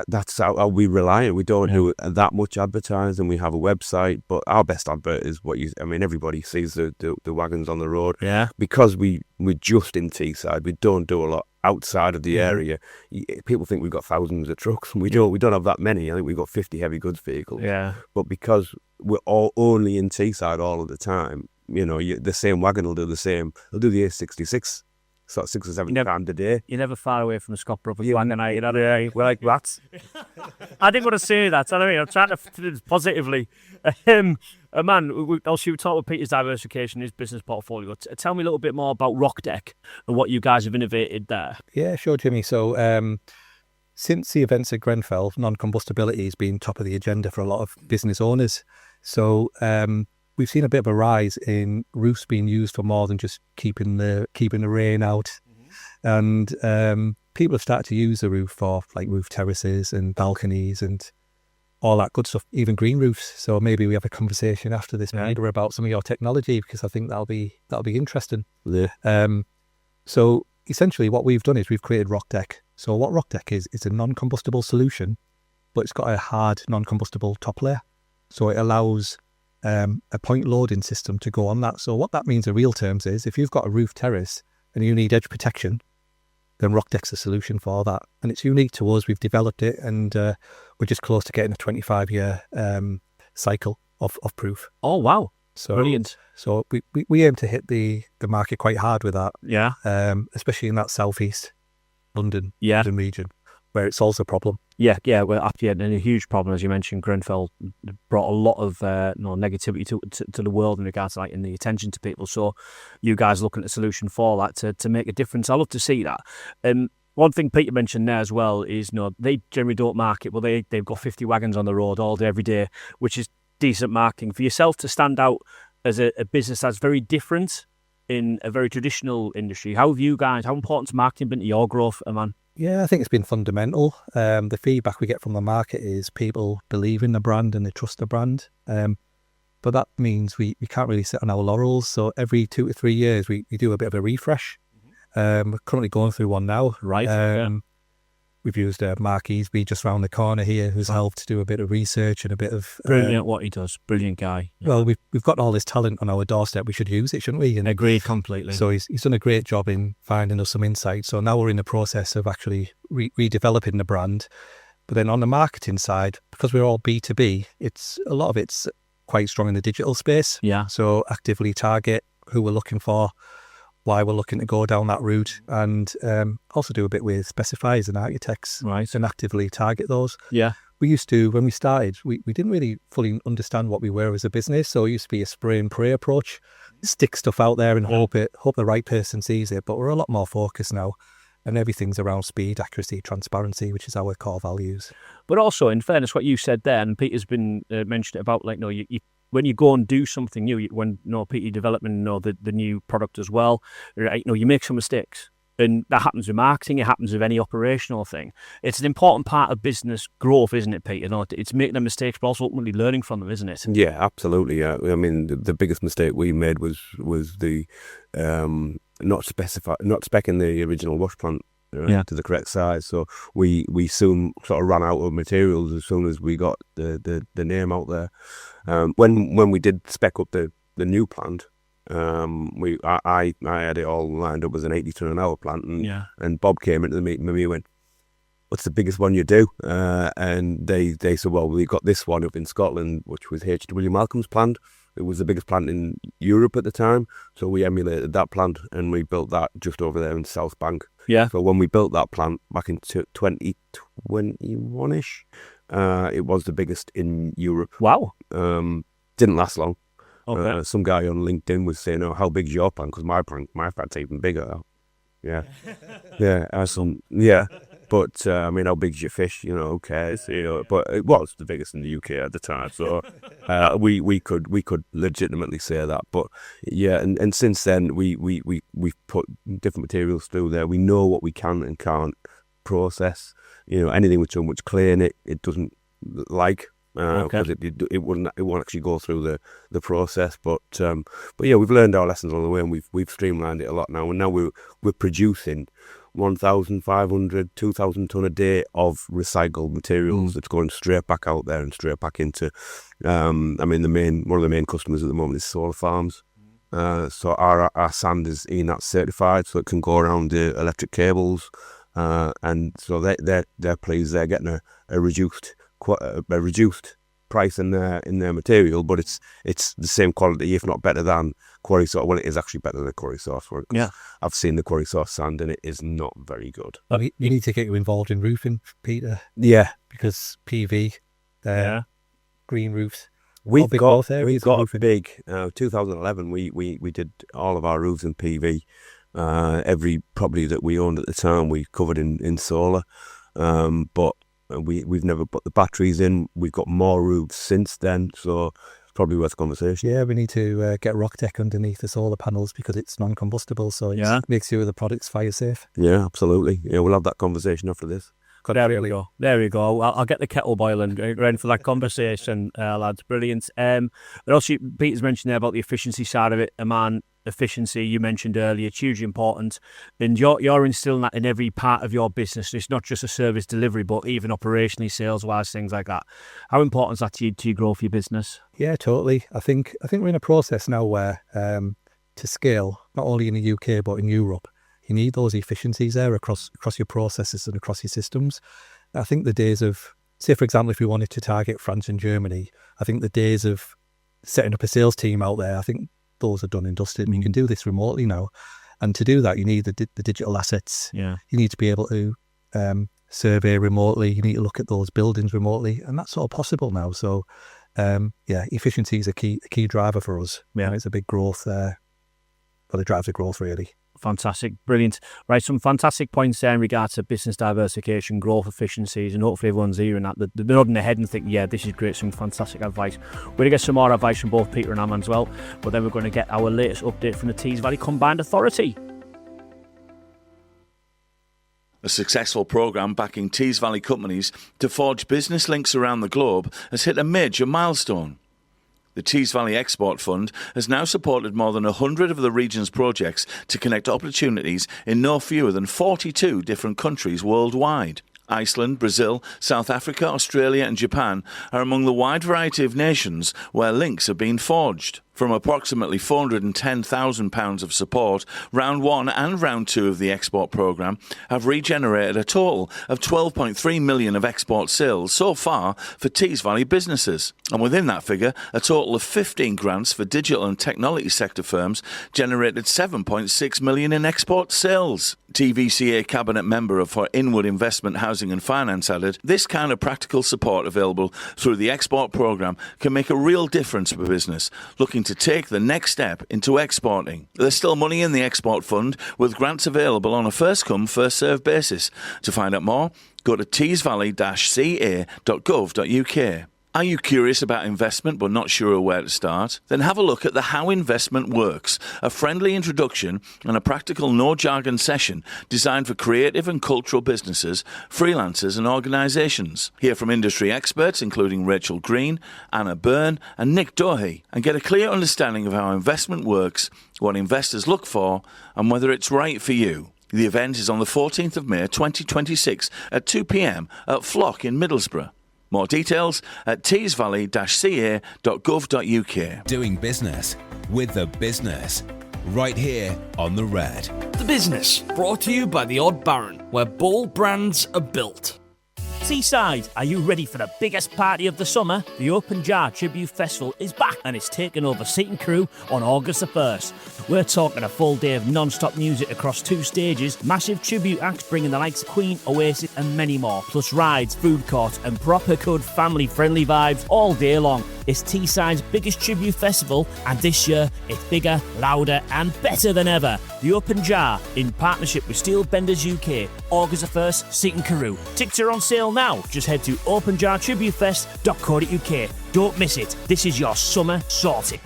that's how we rely on. We don't do that much advertising. We have a website, but our best advert is everybody sees the wagons on the road.
Yeah.
Because we're just in Teesside, we don't do a lot outside of the area. People think we've got thousands of trucks, and we don't have that many. I think we've got 50 heavy goods vehicles.
Yeah.
But because we're all only in Teesside all of the time, the same wagon will do the same. They'll do the A66 sort of 6 or 7 times a day.
You're never far away from the Scott Brothers wagon, are you? We're like rats. I didn't want to say that. I'm trying to put it positively. Man, also we talk about Peter's diversification, his business portfolio. Tell me a little bit more about Rock Deck and what you guys have innovated there.
Yeah, sure, Jimmy. So since the events at Grenfell, non-combustibility has been top of the agenda for a lot of business owners. So we've seen a bit of a rise in roofs being used for more than just keeping the rain out. And people have started to use the roof for like roof terraces and balconies and all that good stuff, even green roofs. So maybe we have a conversation after this, Peter, about some of your technology, because I think that'll be interesting.
Yeah.
So essentially what we've done is we've created Rock Deck. So what Rock Deck is, it's a non-combustible solution, but it's got a hard non-combustible top layer. So it allows a point loading system to go on that. So what that means in real terms is if you've got a roof terrace and you need edge protection, then Rock Deck's a solution for that. And it's unique to us. We've developed it, and we're just close to getting a 25-year cycle of proof.
Oh, wow.
So,
brilliant.
So we aim to hit the market quite hard with that.
Yeah.
Especially in that southeast London region, where it's also a problem.
Yeah, well, and a huge problem, as you mentioned. Grenfell brought a lot of negativity to the world in regards to in the attention to people. So, you guys looking at a solution for that to make a difference. I love to see that. One thing Peter mentioned there as well is, they generally don't market. Well, they've got 50 wagons on the road all day, every day, which is decent marketing. For yourself to stand out as a business that's very different in a very traditional industry, how important's marketing been to your growth, Aman?
Yeah, I think it's been fundamental. The feedback we get from the market is people believe in the brand and they trust the brand. But that means we can't really sit on our laurels. So every 2 to 3 years, we do a bit of a refresh. We're currently going through one now.
Right.
We've used Mark Easby just round the corner here, who's helped do a bit of research and a bit of...
Brilliant what he does. Brilliant guy.
Well, we've got all this talent on our doorstep. We should use it, shouldn't we? And
agreed completely.
So he's done a great job in finding us some insight. So now we're in the process of actually redeveloping the brand. But then on the marketing side, because we're all B2B, a lot of it's quite strong in the digital space.
Yeah.
So actively target who we're looking for, why we're looking to go down that route, and also do a bit with specifiers and architects,
right,
and actively target those.
Yeah.
We used to, when we started, we didn't really fully understand what we were as a business, so it used to be a spray and pray approach, stick stuff out there and hope the right person sees it, but we're a lot more focused now, and everything's around speed, accuracy, transparency, which is our core values.
But also, in fairness, what you said there, and Peter's been mentioned about, when you go and do something new, when Peter development, the new product as well, right, you make some mistakes. And that happens with marketing, it happens with any operational thing. It's an important part of business growth, isn't it, Peter? It's making the mistakes, but also ultimately learning from them, isn't it?
Yeah, absolutely. Yeah. I mean, the biggest mistake we made was the not specing the original wash plant to the correct size. So we soon sort of ran out of materials as soon as we got the name out there. When we did spec up the new plant, I had it all lined up as an 80 ton an hour plant, and Bob came into the meeting with me and went, "What's the biggest one you do?" And they said, "Well, we got this one up in Scotland, which was H.W. Malcolm's plant. It was the biggest plant in Europe at the time, so we emulated that plant and we built that just over there in South Bank."
Yeah.
So when we built that plant back in 2021-ish, it was the biggest in Europe.
Wow.
Didn't last long.
Okay.
Some guy on LinkedIn was saying, "Oh, how big's your plant?" Because my plant's even bigger. Yeah. Yeah. But how big's your fish? Who cares? But it was the biggest in the UK at the time, so we could legitimately say that. But yeah, and since then we've put different materials through there. We know what we can and can't process. Anything with too much clay in it doesn't like. Because it won't actually go through the process, but yeah, we've learned our lessons along the way, and we've streamlined it a lot now, and now we're producing 1,500, 2,000 tonne a day of recycled materials that's going straight back out there and straight back into. One of the main customers at the moment is solar farms. So our sand is ENAT certified, so it can go around the electric cables, and so they're pleased they're getting a reduced price in their material, but it's the same quality, if not better than quarry source. Well, it is actually better than quarry source. I've seen the quarry source sand, and it is not very good.
You need to get you involved in roofing, Peter.
Yeah,
because PV, green roofs.
We've got
a
big. 2011, we did all of our roofs in PV. Every property that we owned at the time, we covered in solar, but we've never put the batteries in. We've got more roofs since then, so it's probably worth a conversation.
Yeah, we need to get Rock-Tech underneath the solar panels because it's non-combustible, so it makes sure the product's fire safe.
Yeah, absolutely. Yeah, we'll have that conversation after this.
There we go. I'll get the kettle boiling ready for that conversation, lads. Brilliant. And also, Peter's mentioned there about the efficiency side of it. Aman, efficiency, you mentioned earlier, it's hugely important. And you're instilling that in every part of your business. It's not just a service delivery, but even operationally, sales-wise, things like that. How important is that to you grow for your business?
Yeah, totally. I think we're in a process now where to scale, not only in the UK, but in Europe, you need those efficiencies there across your processes and across your systems. I think the days of, say for example, if we wanted to target France and Germany, I think the days of setting up a sales team out there, I think those are done and dusted. You can do this remotely now. And to do that, you need the digital assets.
Yeah.
You need to be able to survey remotely. You need to look at those buildings remotely. And that's all possible now. So, efficiency is a key driver for us.
Yeah.
It's a big growth there. Well, it drives the growth, really.
Fantastic, brilliant. Right, some fantastic points there in regards to business diversification, growth efficiencies, and hopefully everyone's hearing that. They're nodding their head and think, yeah, this is great, some fantastic advice. We're going to get some more advice from both Peter and Aman as well, but then we're going to get our latest update from the Tees Valley Combined Authority.
A successful programme backing Tees Valley companies to forge business links around the globe has hit a major milestone. The Tees Valley Export Fund has now supported more than 100 of the region's projects to connect opportunities in no fewer than 42 different countries worldwide. Iceland, Brazil, South Africa, Australia and Japan are among the wide variety of nations where links have been forged. From approximately £410,000 of support, Round 1 and Round 2 of the export programme have regenerated a total of £12.3 million of export sales so far for Tees Valley businesses. And within that figure, a total of 15 grants for digital and technology sector firms generated £7.6 million in export sales. TVCA Cabinet Member for Inward Investment, Housing and Finance added, this kind of practical support available through the export programme can make a real difference for business looking to take the next step into exporting. There's still money in the Export Fund, with grants available on a first-come, first-served basis. To find out more, go to teesvalley-ca.gov.uk. Are you curious about investment but not sure where to start? Then have a look at the How Investment Works, a friendly introduction and a practical no-jargon session designed for creative and cultural businesses, freelancers and organisations. Hear from industry experts including Rachel Green, Anna Byrne and Nick Doherty, and get a clear understanding of how investment works, what investors look for and whether it's right for you. The event is on the 14th of May 2026 at 2 p.m. at Flock in Middlesbrough. More details at teesvalley-ca.gov.uk.
Doing business with the business, right here on The Red.
The Business, brought to you by The Odd Baron, where bold brands are built.
Teesside, are you ready for the biggest party of the summer? The Open Jar Tribute Festival is back and it's taking over Seaton Crew on August the 1st. We're talking a full day of non-stop music across 2 stages, massive tribute acts bringing the likes of Queen, Oasis and many more, plus rides, food courts and proper good family-friendly vibes all day long. It's Teesside's biggest tribute festival and this year it's bigger, louder and better than ever. The Open Jar, in partnership with Steel Benders UK, August the 1st, Seaton Crew. Tickets are on sale now. Just head to openjartributefest.co.uk. Don't miss it. This is your summer sorted.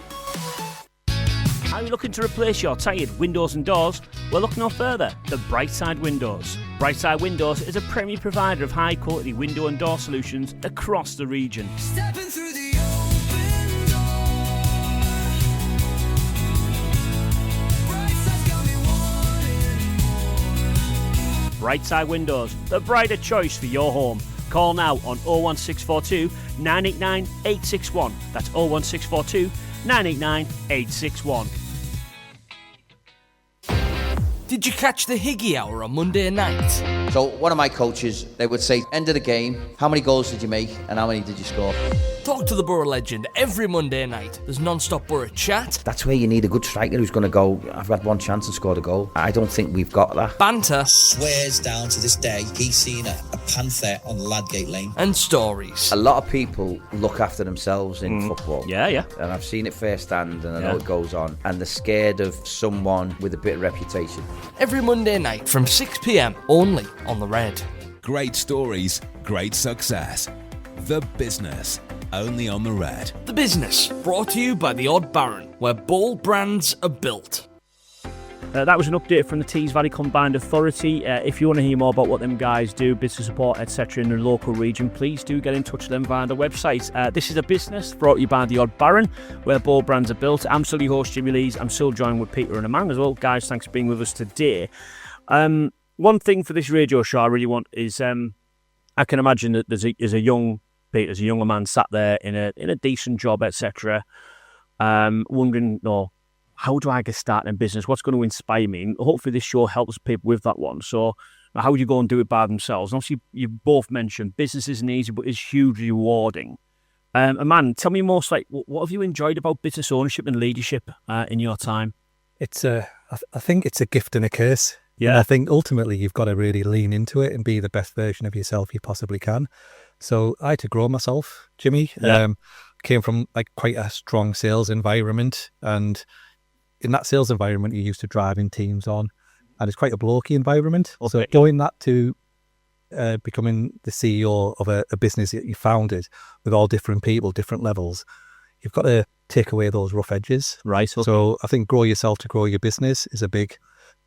Are you looking to replace your tired windows and doors? Well, look no further than Brightside Windows. Brightside Windows is a premier provider of high quality window and door solutions across the region.
Stepping through the open door. Brightside's got me wanting more.
Brightside Windows, the brighter choice for your home. Call now on 01642 989 861. That's 01642 989 861.
Did you catch the Higgy Hour on Monday night?
So one of my coaches, they would say, end of the game, how many goals did you make and how many did you score?
Talk to the Borough legend every Monday night. There's non-stop Borough chat,
That's where you need a good striker who's going to go, I've had one chance and scored a goal. I don't think we've got that.
banter,
Swears down to this day he's seen a panther on Ladgate Lane.
and stories.
A lot of people look after themselves in football.
Yeah.
And I've seen it firsthand and I know it goes on. And they're scared of someone with a bit of reputation.
Every Monday night from 6 p.m. only on The Red.
Great stories, great success. The Business, only on the Red.
The Business, brought to you by the Odd Baron, where bold brands are built.
That was an update from the Tees Valley Combined Authority. If you want to hear more about what them guys do, business support, etc. in the local region, please do get in touch with them via the website. This is a business brought to you by the Odd Baron, where bold brands are built. I'm still your host, Jimmy Lees. I'm still joined with Peter and Aman as well. Guys, thanks for being with us today. One thing for this radio show I really want is I can imagine that there's a young Peter, there's a younger man sat there in a decent job, etc. Wondering, how do I get started in business? What's going to inspire me? And hopefully this show helps people with that one. So how do you go and do it by themselves? And obviously, you both mentioned business isn't easy, but it's hugely rewarding. Aman, tell me more, what have you enjoyed about business ownership and leadership in your time?
I think it's a gift and a curse.
Yeah.
And I think ultimately you've got to really lean into it and be the best version of yourself you possibly can. So I had to grow myself, Jimmy.
Yeah.
Came from quite a strong sales environment, and in that sales environment you're used to driving teams on, and it's quite a blokey environment.
Okay.
So going that to becoming the CEO of a business that you founded with all different people, different levels, you've got to take away those rough edges.
Right. Okay.
So I think grow yourself to grow your business is a big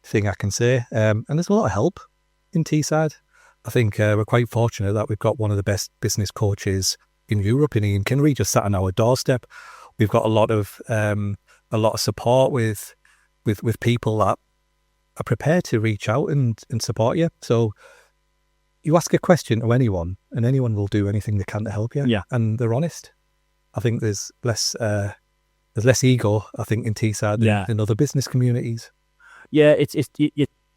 thing I can say. And there's a lot of help in Teesside. I think we're quite fortunate that we've got one of the best business coaches in Europe, in Ian Kinnery, just sat on our doorstep. We've got a lot of support with people that are prepared to reach out and support you. So you ask a question to anyone, and anyone will do anything they can to help you.
Yeah.
And they're honest. I think there's less ego, I think, in Teesside than other business communities.
Yeah,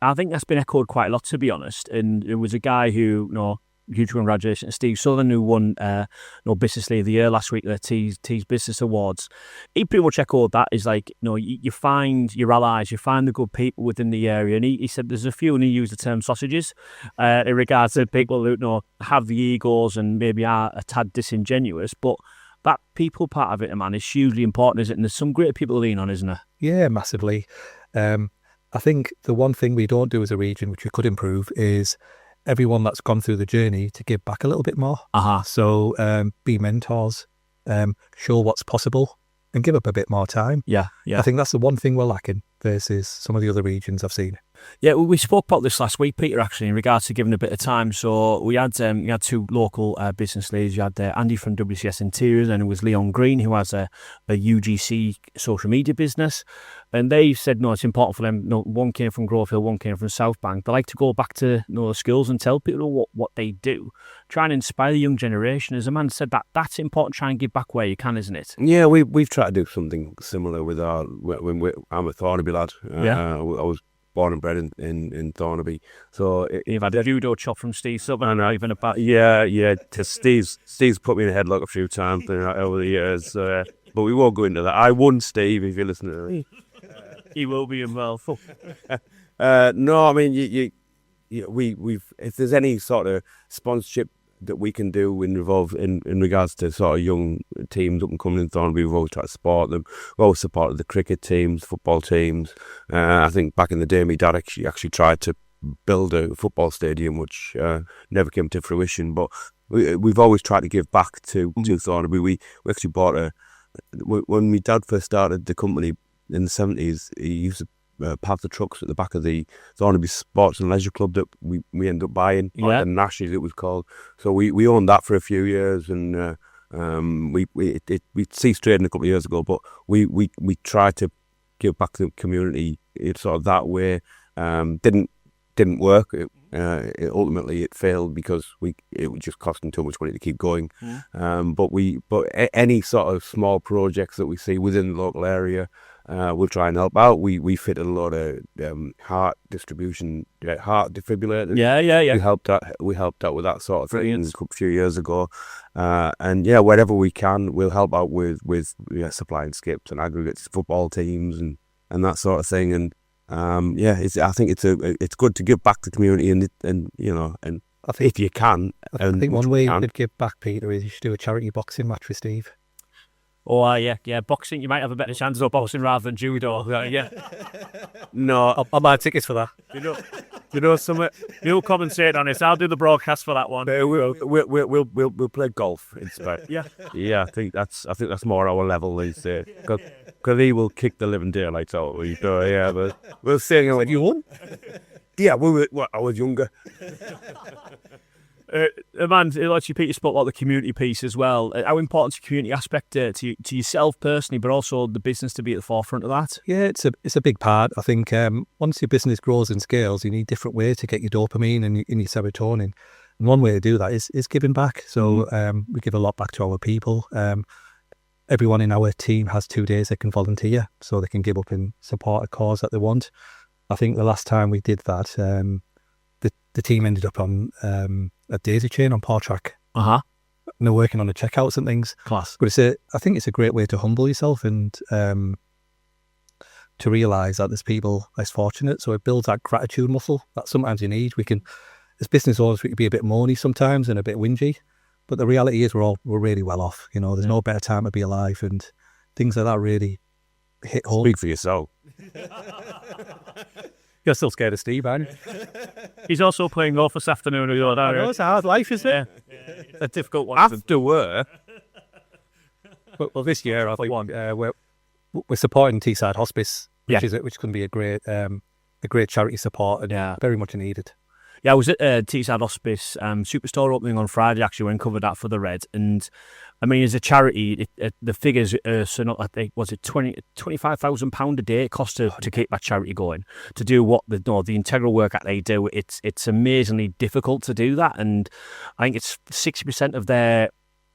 I think that's been echoed quite a lot, to be honest. And there was a guy who, huge congratulations, Steve Southern, who won Business Leader of the Year last week at the Tees Business Awards. He pretty much echoed that. Is you find your allies, you find the good people within the area. And he said there's a few, and he used the term sausages in regards to people who have the egos and maybe are a tad disingenuous, but that people part of it, man, is hugely important, isn't it? And there's some great people to lean on, isn't there?
Yeah, massively. I think the one thing we don't do as a region, which we could improve, is everyone that's gone through the journey to give back a little bit more. So be mentors, show what's possible, and give up a bit more time.
Yeah.
I think that's the one thing we're lacking versus some of the other regions I've seen.
Yeah, we spoke about this last week, Peter, actually, in regards to giving a bit of time. So we had two local business leaders. You had Andy from WCS Interiors, and it was Leon Green, who has a UGC social media business. And they said, it's important for them. One came from Grove Hill, one came from South Bank. They like to go back to the skills and tell people what they do. Try and inspire the young generation. As a man said, that's important. Try and give back where you can, isn't it?
Yeah, we've tried to do something similar with I'm a Thornaby lad. I was born and bred in Thornaby. So
you've had a judo chop from Steve Southern.
And even about Steve's put me in a headlock a few times over the years. But we won't go into that. I won Steve, if you're listening to me.
He will be involved.
No, I mean we've if there's any sort of sponsorship that we can do in regards to sort of young teams up and coming in Thornaby, we've always tried to support them. We've always supported the cricket teams, football teams. I think back in the day, my dad actually tried to build a football stadium, which never came to fruition. But we've always tried to give back to Thornaby. We actually bought when my dad first started the company in the 70s, he used to park the trucks at the back of the Thornaby Sports and Leisure Club that we ended up buying, the Nash it was called. So we owned that for a few years, and we ceased trading a couple of years ago, but we tried to give back to the community sort of that way. Didn't didn't work. Ultimately it failed because it was just costing too much money to keep going. But any sort of small projects that we see within the local area, we'll try and help out. We fitted a lot of heart defibrillators.
Yeah.
We helped out with that sort of thing a few years ago. And wherever we can, we'll help out with supplying skips and aggregates, football teams and that sort of thing. And I think it's good to give back to the community and I think if you can.
I think one way you could give back, Peter, is you should do a charity boxing match with Steve.
Oh, yeah, boxing. You might have a better chance of boxing rather than judo. Yeah.
No,
I'll buy tickets for that.
You know something? You'll commentate on it. I'll do the broadcast for that one.
We'll play golf instead.
Yeah.
I think that's more our level these days. Because he will kick the living daylights out of you. So but we'll see.
You won?
Yeah, I was younger.
Aman, like you, Peter, spoke about the community piece as well. How important is the community aspect to yourself personally, but also the business to be at the forefront of that?
Yeah, it's a big part. I think once your business grows and scales, you need different ways to get your dopamine and your serotonin. And one way to do that is giving back. So we give a lot back to our people. Everyone in our team has 2 days they can volunteer, so they can give up and support a cause that they want. I think the last time we did that, the team ended up on a daisy chain on Portrack. And they're working on the checkouts and things.
Class.
But I think it's a great way to humble yourself and to realise that there's people less fortunate. So it builds that gratitude muscle that sometimes you need. We can, as business owners, we can be a bit moany sometimes and a bit whingy. But the reality is we're really well off. There's no better time to be alive, and things like that really hit home.
Speak for yourself.
You're still scared of Steve, aren't you?
He's also playing golf this afternoon.
I know, it's a hard life, isn't it?
Yeah. It's a difficult one.
After work.
Well, this year I think we're supporting Teesside Hospice, which can be a great charity support and very much needed.
Yeah, I was at Teesside Hospice Superstore opening on Friday, actually, when I covered that for the Red. And, I mean, as a charity, the figures are I think, was it £25,000 a day it costs to keep that charity going, to do what the integral work that they do. It's amazingly difficult to do that. And I think it's 60% of their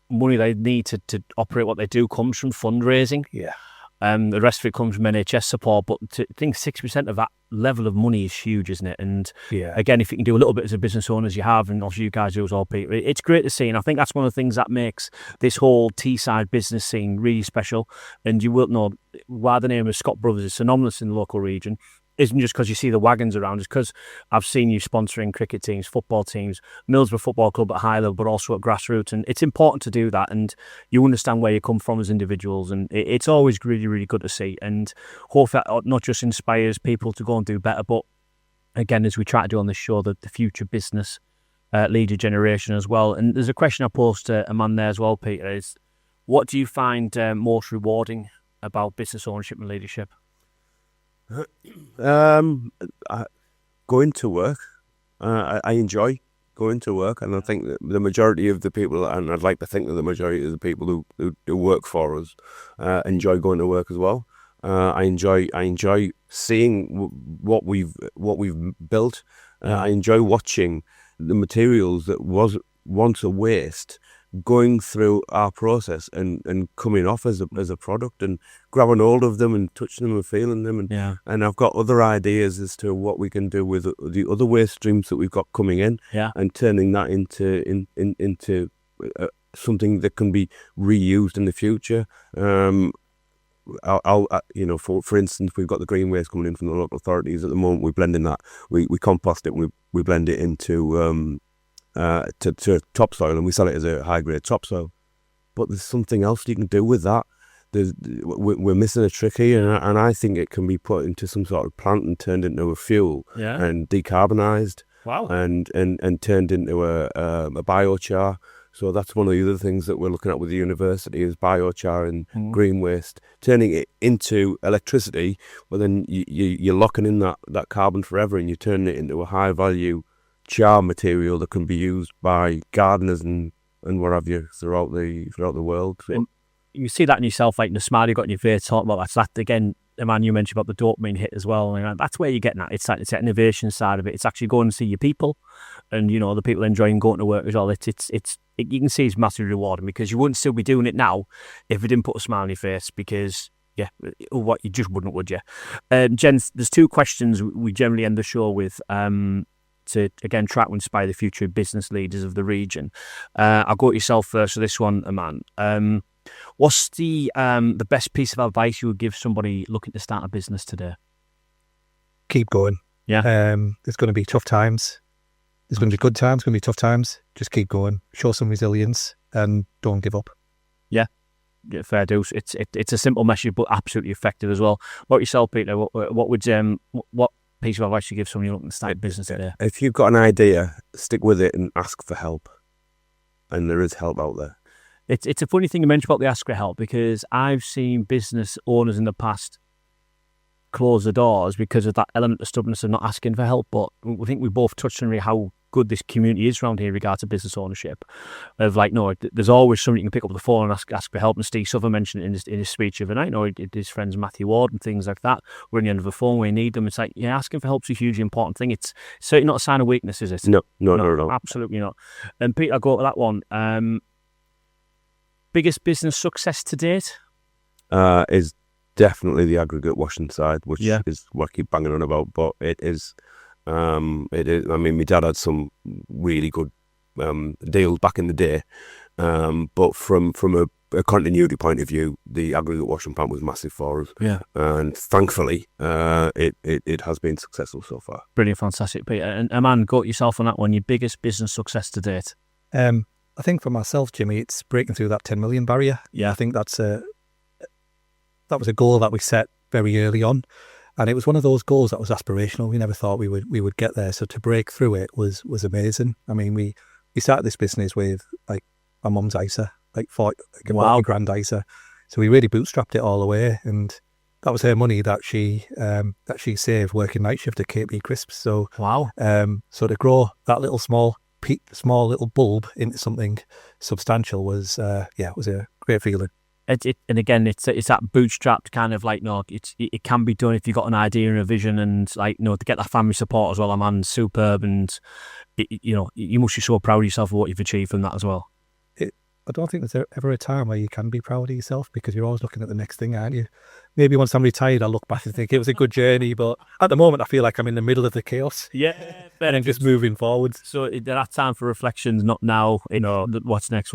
money they need to operate what they do comes from fundraising.
Yeah.
The rest of it comes from NHS support, but I think 6% of that level of money is huge, isn't it? And again, if you can do a little bit as a business owner as you have, and also you guys do as well, Peter, it's great to see. And I think that's one of the things that makes this whole Teesside business scene really special. And you will know why the name of Scott Brothers is synonymous in the local region. Isn't just because you see the wagons around, it's because I've seen you sponsoring cricket teams, football teams, Middlesbrough Football Club at high level, but also at grassroots. And it's important to do that. And you understand where you come from as individuals. And it's always really, really good to see. And hopefully that not just inspires people to go and do better, but again, as we try to do on this show, the future business leader generation as well. And there's a question I posed to Aman there as well, Peter, is what do you find most rewarding about business ownership and leadership?
Going to work. I enjoy going to work, and I think that the majority of the people, and I'd like to think that the majority of the people who work for us enjoy going to work as well. I enjoy seeing what we've built. I enjoy watching the materials that was once a waste going through our process and coming off as a product, and grabbing hold of them and touching them and feeling them, and I've got other ideas as to what we can do with the other waste streams that we've got coming in, and turning that into something that can be reused in the future. For instance, we've got the green waste coming in from the local authorities at the moment. We're blending that. We compost it. And we blend it into to topsoil, and we sell it as a high-grade topsoil. But there's something else you can do with that. We're missing a trick here, and I think it can be put into some sort of plant and turned into a fuel and decarbonised.
Wow.
And turned into a biochar. So that's one of the other things that we're looking at with the university is biochar and green waste, turning it into electricity, but then you're locking in that carbon forever, and you're turning it into a high-value char material that can be used by gardeners and what have you throughout the world. So,
and you see that in yourself, like the smile you got in your face talking about that. So that again Aman, you mentioned about the dopamine hit as well. And that's where you're getting at. It's like the innovation side of it. It's actually going to see your people, and the people enjoying going to work as well. You can see it's massively rewarding, because you wouldn't still be doing it now if you didn't put a smile on your face. Because what you just wouldn't, would you? Jen, there's 2 questions we generally end the show with. To again try to inspire the future business leaders of the region. I'll go to yourself first for this one, Aman. What's the best piece of advice you would give somebody looking to start a business today?
Keep going.
Yeah.
There's going to be tough times. There's going to be good times, going to be tough times. Just keep going. Show some resilience and don't give up.
Yeah, fair dues. It's a simple message, but absolutely effective as well. What about yourself, Peter? What piece of advice you give somebody looking to start a business today?
If you've got an idea, stick with it and ask for help. And there is help out there.
It's a funny thing you mentioned about the ask for help, because I've seen business owners in the past close the doors because of that element of stubbornness of not asking for help. But I think we both touched on really how good this community is around here in regards to business ownership. Of like, no, there's always somebody you can pick up the phone and ask for help. And Steve Suther mentioned it in his speech of the night. His friends Matthew Ward and things like that. We're in the end of the phone where you need them. It's like, asking for help's a hugely important thing. It's certainly not a sign of weakness, is it?
No,
absolutely not. And Pete, I'll go to that one. Biggest business success to date?
Is definitely the aggregate washing side, which is what I keep banging on about. But it is. I mean, my dad had some really good deals back in the day, but from a continuity point of view, the aggregate washing plant was massive for us.
Yeah,
and thankfully, it has been successful so far.
Brilliant, fantastic, Peter. And Aman, go to yourself on that one. Your biggest business success to date?
I think for myself, Jimmy, it's breaking through that 10 million barrier.
Yeah,
I think that was a goal that we set very early on. And it was one of those goals that was aspirational. We never thought we would get there. So to break through it was amazing. I mean, we started this business with like my mum's ISA, like 40 grand ISA. So we really bootstrapped it all the way, and that was her money that she saved working night shift at KP Crisps. So so to grow that little small little bulb into something substantial was a great feeling.
And again, it's that bootstrapped kind of like, it can be done if you've got an idea and a vision, and like, to get that family support as well. Aman's superb, and you must be so proud of yourself for what you've achieved from that as well.
I don't think there's ever a time where you can be proud of yourself, because you're always looking at the next thing, aren't you? Maybe once I'm retired, I'll look back and think it was a good journey, but at the moment, I feel like I'm in the middle of the chaos.
Yeah,
and I'm just moving forward.
So that time for reflections, not now. What's next?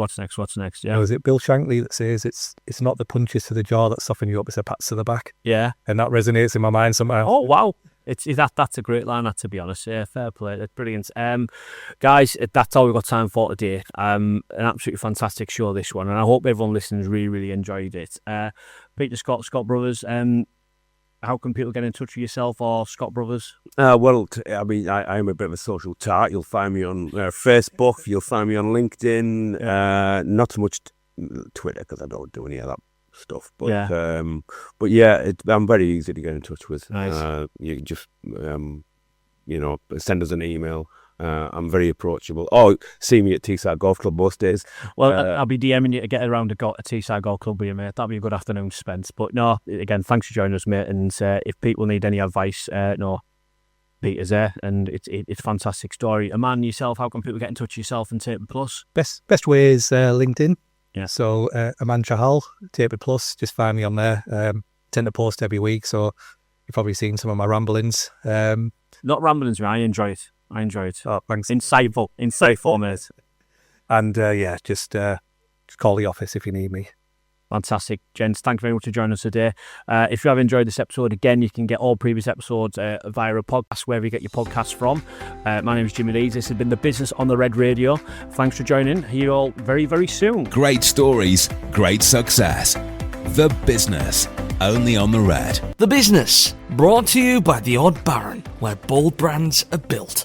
Yeah.
Was it Bill Shankly that says it's not the punches to the jaw that soften you up, it's the pats to the back?
Yeah,
and that resonates in my mind somehow.
Oh wow. That's a great line, to be honest. Yeah, fair play. That's brilliant. Guys, that's all we've got time for today. An absolutely fantastic show, this one, and I hope everyone listening really, really enjoyed it. Peter, Scott Brothers, how can people get in touch with yourself or Scott Brothers?
I mean, I'm a bit of a social tart. You'll find me on Facebook. You'll find me on LinkedIn. Not so much Twitter, because I don't do any of that stuff, but I'm very easy to get in touch with.
Nice.
You can just send us an email. I'm very approachable. See me at Teesside Golf Club most days.
Well, I'll be DMing you to get around to Teesside Golf Club with you, mate. That'll be a good afternoon spent. But no, again, thanks for joining us, mate. And if people need any advice, Peter's there, and it's a fantastic story. Aman, yourself, how can people get in touch with yourself and TaperedPlus?
Best way is LinkedIn.
Yeah.
So Aman Chahal, TaperedPlus, just find me on there. Tend to post every week, so you've probably seen some of my ramblings.
Not ramblings, man. I enjoy it.
Oh, thanks.
Insightful, mate.
And just call the office if you need me.
Fantastic. Gents, thank you very much for joining us today. If you have enjoyed this episode, again, you can get all previous episodes via a podcast, wherever you get your podcasts from. My name is Jimmy Leeds. This has been The Business on the Red Radio. Thanks for joining. Hear you all very, very soon.
Great stories, great success. The Business, only on the Red.
The Business, brought to you by The Odd Baron, where bold brands are built.